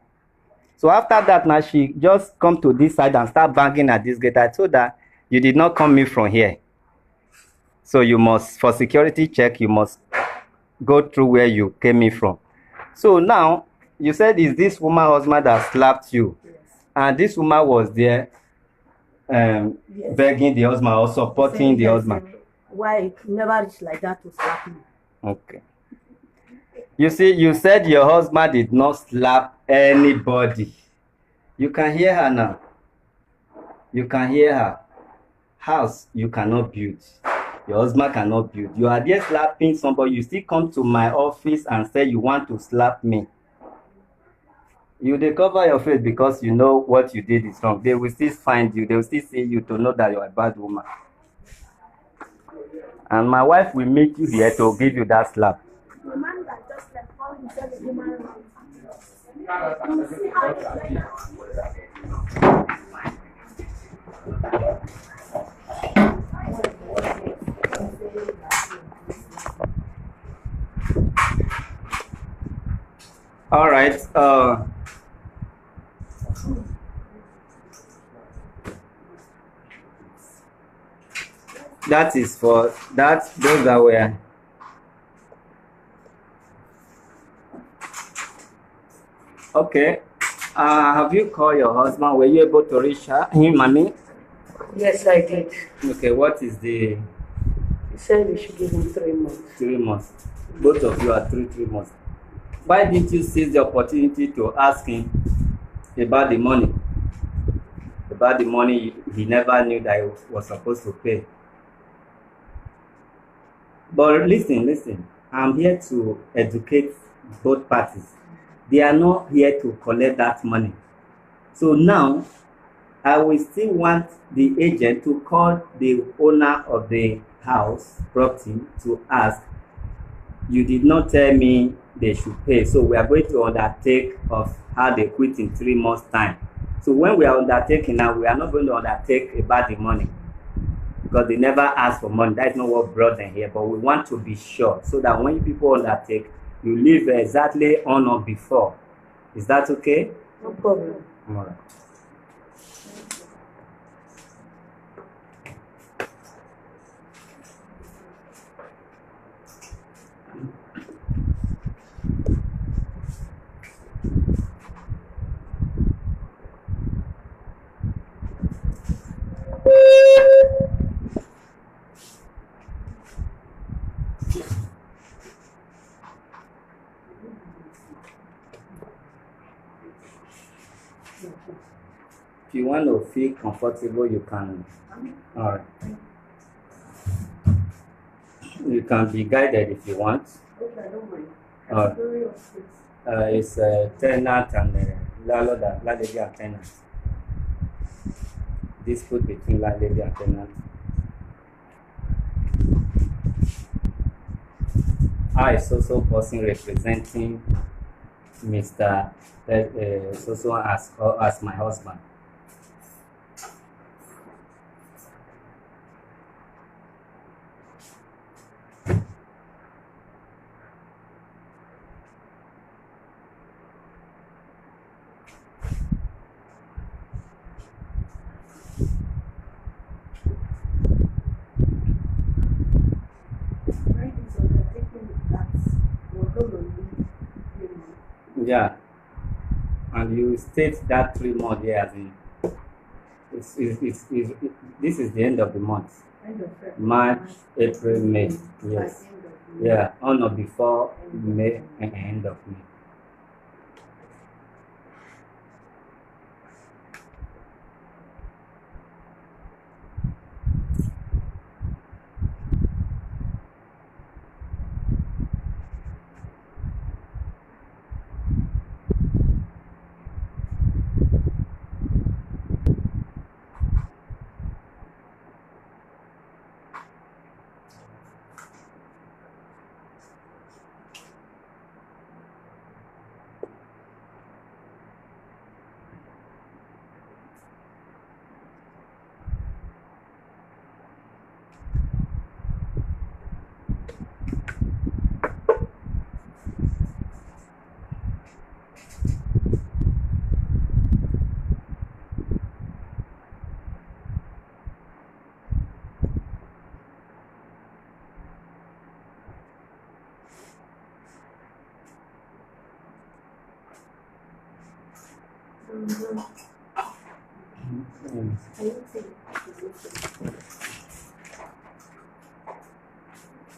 So after that, now she just come to this side and start banging at this gate. I told her, you did not come in from here. So you must, for security check, you must go through where you came in from. So now, you said, is this woman husband that slapped you? Yes. And this woman was there Yes. begging the husband or supporting the husband. Why it never reached like that to slap me? Okay. You see, you said your husband did not slap anybody. You can hear her now. You can hear her. House, you cannot build. Your husband cannot build. You are there slapping somebody. You still come to my office and say you want to slap me. You dey cover your face because you know what you did is wrong. They will still find you. They will still see you to know that you are a bad woman. And my wife will meet you here to give you that slap. The man that just left called himself a human rights. You see how it's like. All right. That is for that. Those that were. Okay. Have you called your husband? Were you able to reach him, mommy? Yes, I did. Okay. What is the He said we should give him 3 months. 3 months? Both of you are 3 months. Why didn't you seize the opportunity to ask him about the money? About the money he never knew that he was supposed to pay. But listen. I'm here to educate both parties. They are not here to collect that money. So now, I will still want the agent to call the owner of the house, property, to ask, you did not tell me they should pay. So we are going to undertake of how they quit in 3 months' time. So when we are undertaking now, we are not going to undertake about the money because they never asked for money. That is not what brought them here. But we want to be sure so that when people undertake, you live exactly on or before. Is that okay? No problem. All right. If you want to feel comfortable, you can. All right. You can be guided if you want. Okay, I don't mind. It's tenant and landlord and landlady and tenant. Dispute between landlady and tenant. I is also person representing Mr. So as my husband. Yeah. and you state that 3 months here as in this is the end of the month. March, April, May. Yes. Yeah, on or before May and end of May.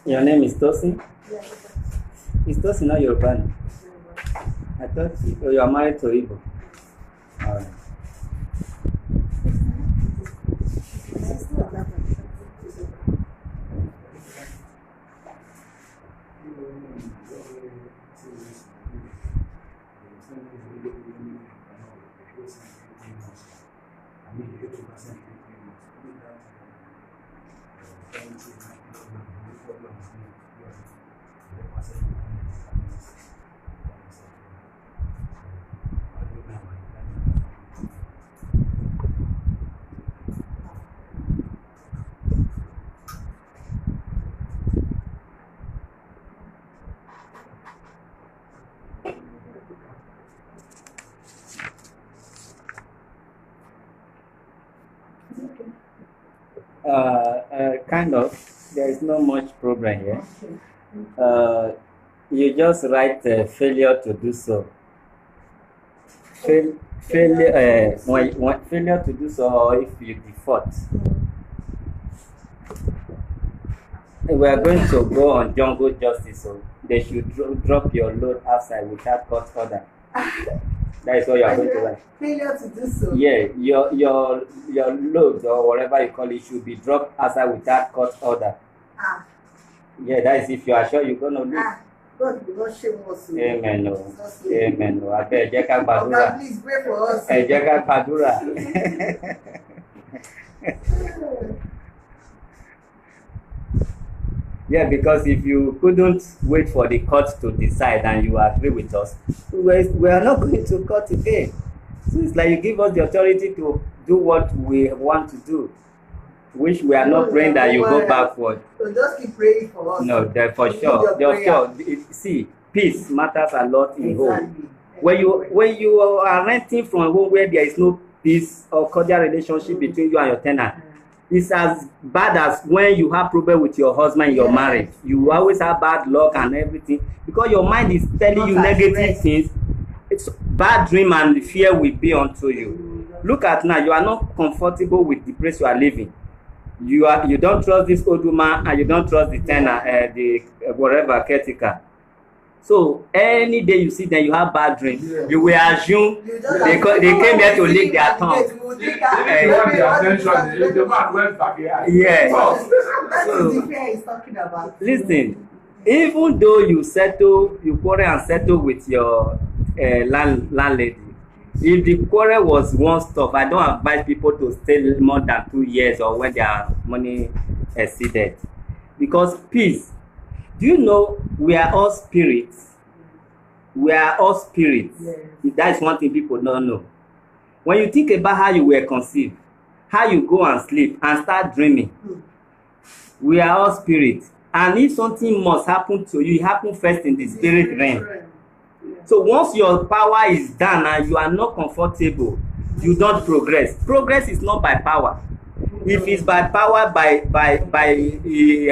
Your name is Tosin? Is Tosin not your brother? I thought you are married to Igbo. Alright. Kind of. There is no much problem here. You just write failure to do so. Failure to do so, or if you default. We are going to go on jungle justice, so they should drop your load outside without court order. That is what you are going to write. Failure to do so. Yeah, your load or whatever you call it should be dropped outside without court order. Yeah, that is if you are sure you're gonna lose. God will not shame us. Amen. No. Amen. No. God, please pray for us. Yeah, because if you couldn't wait for the court to decide and you agree with us, we are not going to court again. So it's like you give us the authority to do what we want to do, which we are not praying that you go backward. So just keep praying for us. No, for sure. See, peace matters a lot in home. When you are renting from a home where there is no peace or cordial relationship between you and your tenant, it's as bad as when you have problem with your husband in your marriage. You always have bad luck and everything because your mind is telling you negative things. It's bad dream and fear will be unto you. Look at now, you are not comfortable with the place you are living. You don't trust this old woman and you don't trust the tenant, the whatever caretaker. So any day you see them, you have bad dreams. You will assume they came here to lick their tongue. Yeah. Listen, even though you quarrel and settle with your landlady, if the quarrel was one stop, I don't advise people to stay more than 2 years or when their money exceeded. Because peace, do you know we are all spirits? We are all spirits. Yes. That is one thing people don't know. When you think about how you were conceived, how you go and sleep and start dreaming, we are all spirits. And if something must happen to you, it happens first in the spirit realm. So once your power is done and you are not comfortable, you don't progress. Progress is not by power. If it's by power, by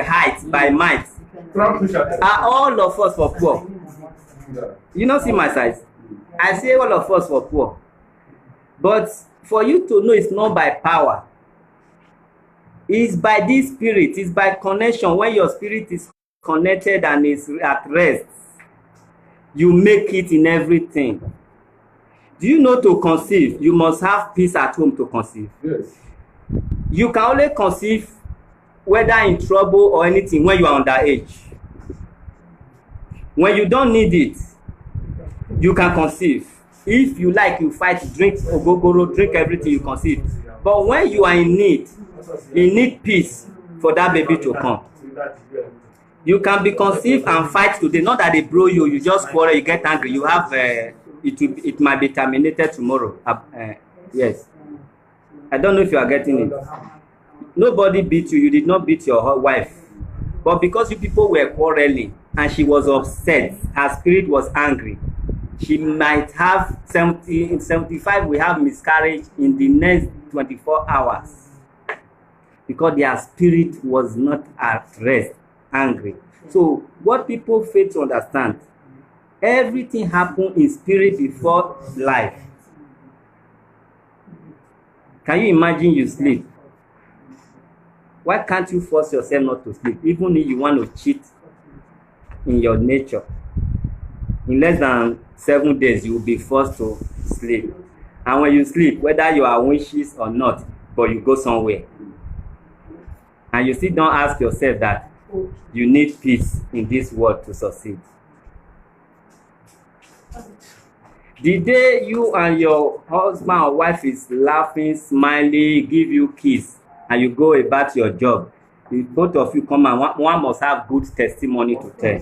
height, by might, are all of us for poor. You not see my size? I say all of us were poor. But for you to know it's not by power, it's by this spirit, it's by connection. When your spirit is connected and is at rest, you make it in everything. Do you know to conceive, you must have peace at home to conceive? Yes. You can only conceive whether in trouble or anything when you are underage. When you don't need it, you can conceive. If you like, you fight, drink ogogoro, drink everything, you conceive. But when you are in need, you need peace for that baby to come. You can be conceived and fight today. Not that they blow you, you just quarrel, you get angry. You have it might be terminated tomorrow. Yes. I don't know if you are getting it. Nobody beat you. You did not beat your wife. But because you people were quarreling and she was upset, her spirit was angry, she might have 70, in 75, we have miscarriage in the next 24 hours. Because their spirit was not at rest, angry. So what people fail to understand, everything happened in spirit before life. Can you imagine you sleep? Why can't you force yourself not to sleep? Even if you want to cheat in your nature, in less than 7 days, you will be forced to sleep. And when you sleep, whether you are wishes or not, but you go somewhere. And you still don't ask yourself that you need peace in this world to succeed. The day you and your husband or wife is laughing, smiling, give you kiss, and you go about your job, if both of you come and one must have good testimony to tell.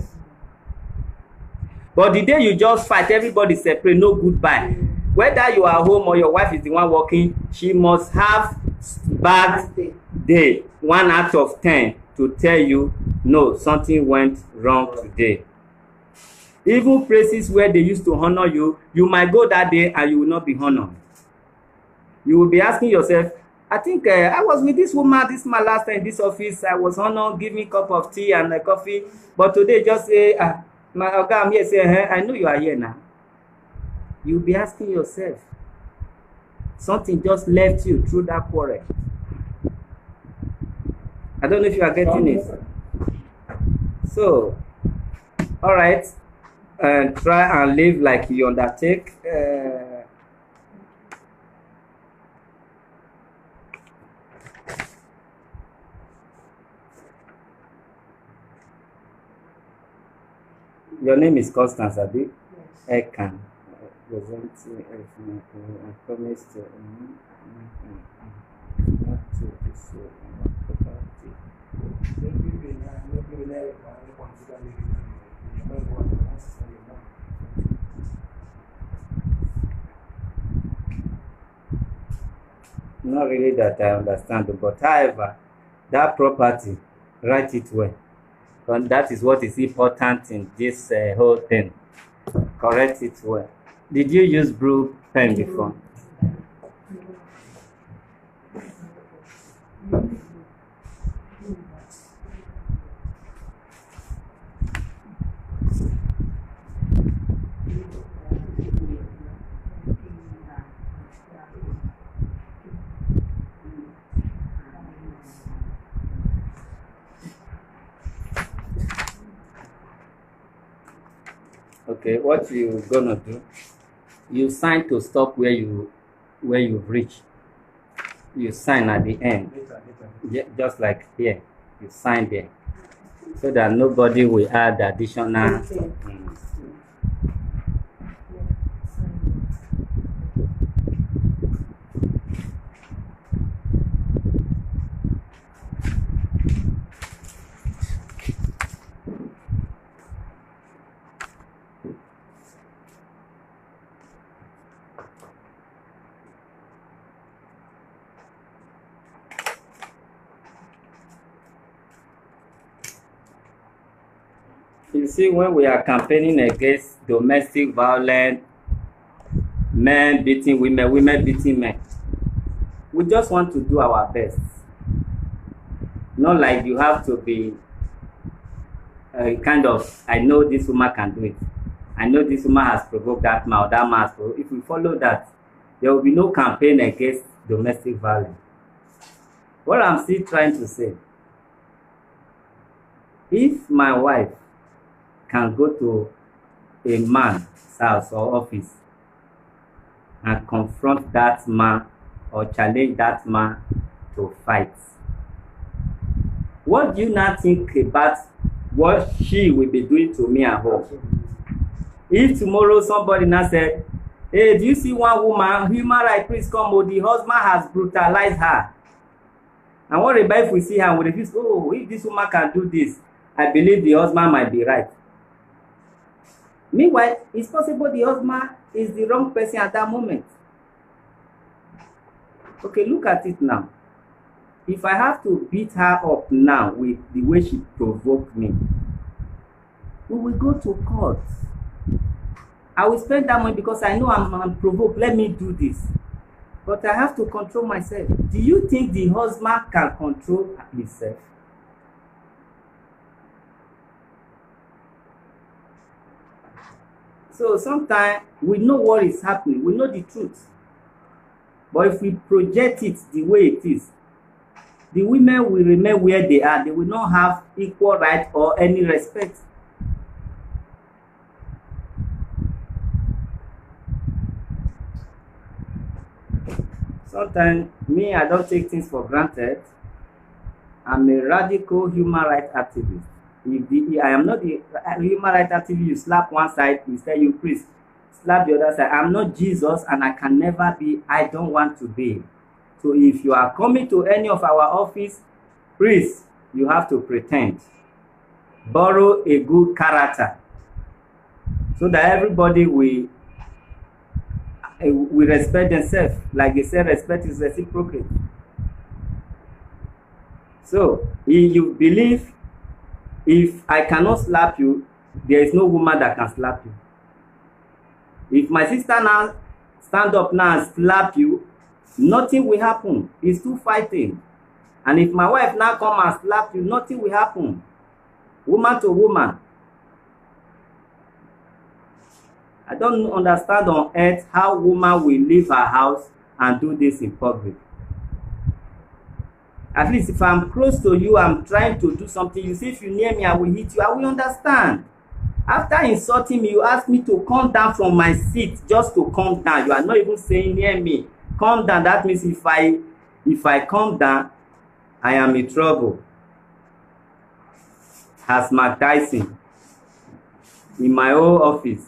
But the day you just fight, everybody separate, no goodbye. Whether you are home or your wife is the one working, she must have bad day, 1 out of 10, to tell you, no, something went wrong today. Even places where they used to honor you, you might go that day and you will not be honored. You will be asking yourself, I think I was with this woman last time in this office. I was honored, give me a cup of tea and a coffee. But today, just say, my oga, I'm here. Say, I know you are here now. You'll be asking yourself, something just left you through that quarrel. I don't know if you are getting it. So, all right, try and live like you undertake. Your name is Constance, Abi? Yes. Ekan. I promise to not to disown property. Not really that I understand, but however, that property, write it well. And that is what is important in this whole thing. Correct it well. Did you use blue pen before? Okay, what you gonna do? You sign to stop where you've reached. You sign at the end, just like here. You sign there, so that nobody will add additional. You see, when we are campaigning against domestic violence, men beating women, women beating men, we just want to do our best. Not like you have to be kind of, I know this woman can do it. I know this woman has provoked that man, or that man has provoked. If we follow that, there will be no campaign against domestic violence. What I'm still trying to say, if my wife can go to a man's house or office and confront that man or challenge that man to fight, what do you now think about what she will be doing to me at home? If tomorrow somebody now said, hey, do you see one woman, human rights priest come, oh, the husband has brutalized her. And what about if we see her and we refuse, oh, if this woman can do this, I believe the husband might be right. Meanwhile, it's possible the husband is the wrong person at that moment. Okay, look at it now. If I have to beat her up now with the way she provoked me, we will go to court. I will spend that money because I know I'm provoked. Let me do this. But I have to control myself. Do you think the husband can control himself? So sometimes we know what is happening. We know the truth. But if we project it the way it is, the women will remain where they are. They will not have equal right or any respect. Sometimes, me, I don't take things for granted. I'm a radical human rights activist. I am not the human rights activist, you slap one side, instead you priest, slap the other side. I'm not Jesus and I can never be, I don't want to be. So if you are coming to any of our office, priest, you have to pretend. Borrow a good character so that everybody will respect themselves. Like they say, respect is reciprocal. So if you believe, if I cannot slap you, there is no woman that can slap you. If my sister now stand up now and slap you, nothing will happen. It's two fighting. And if my wife now come and slap you, nothing will happen. Woman to woman. I don't understand on earth how woman will leave her house and do this in public. At least if I'm close to you, I'm trying to do something, you see if you near me, I will hit you, I will understand. After insulting me, you ask me to come down from my seat, just to come down. You are not even saying near me. Come down, that means if I come down, I am in trouble. As Mark Tyson, in my own office.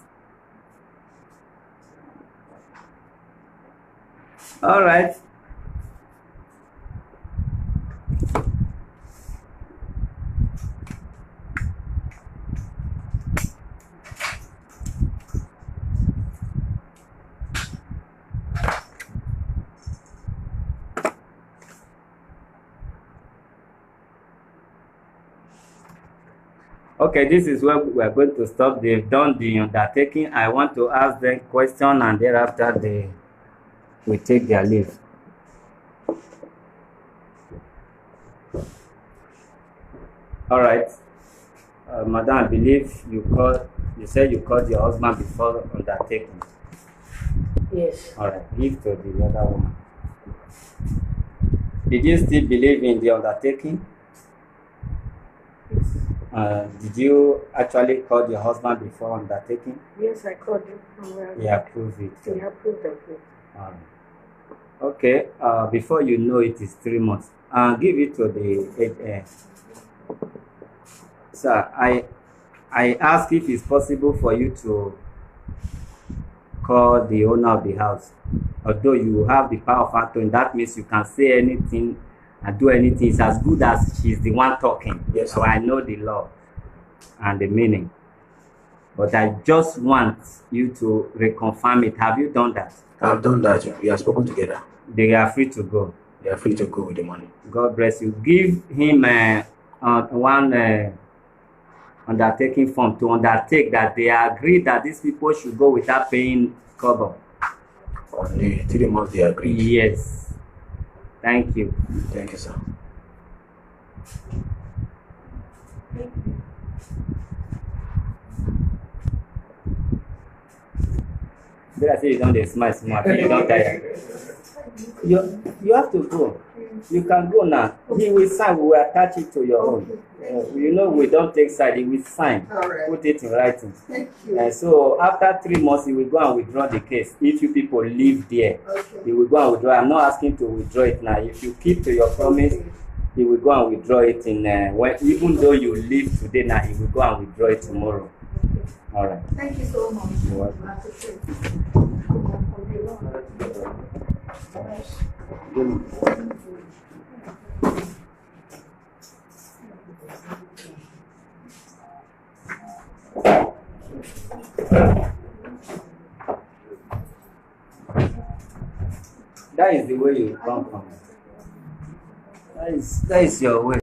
All right. Okay, this is where we are going to stop. They've done the undertaking. I want to ask them question and thereafter they will take their leave. All right. Madam, I believe you said you called your husband before undertaking. Yes. All right, give to the other woman. Did you still believe in the undertaking? Did you actually call your husband before undertaking? Yes, I called him. He approved it. He approved of it. Okay. Before you know it is 3 months. Give it to the sir. I ask if it's possible for you to call the owner of the house. Although you have the power of attorney, that means you can say anything and do anything. It's as good as she's the one talking. Yes, so I know the law and the meaning. But I just want you to reconfirm it. Have you done that? I've done that. We have spoken together. They are free to go. They are free to go with the money. God bless you. Give him one undertaking form to undertake that they agree that these people should go without paying cover. Only 3 months they agreed. Yes. Thank you. Thank you, sir. Thank you. Better say you don't dey smart smart, you don't tire. You have to go. You can go now. He will sign, we will attach it to your own. You know, we don't take side, he will sign, put it in writing. So after 3 months, he will go and withdraw the case. If you people live there, he will go and withdraw. I'm not asking to withdraw it now. If you keep to your promise, he will go and withdraw it in even though you leave today now, he will go and withdraw it tomorrow. All right. Thank you so much. You're welcome. That is the way you come from. That is your way.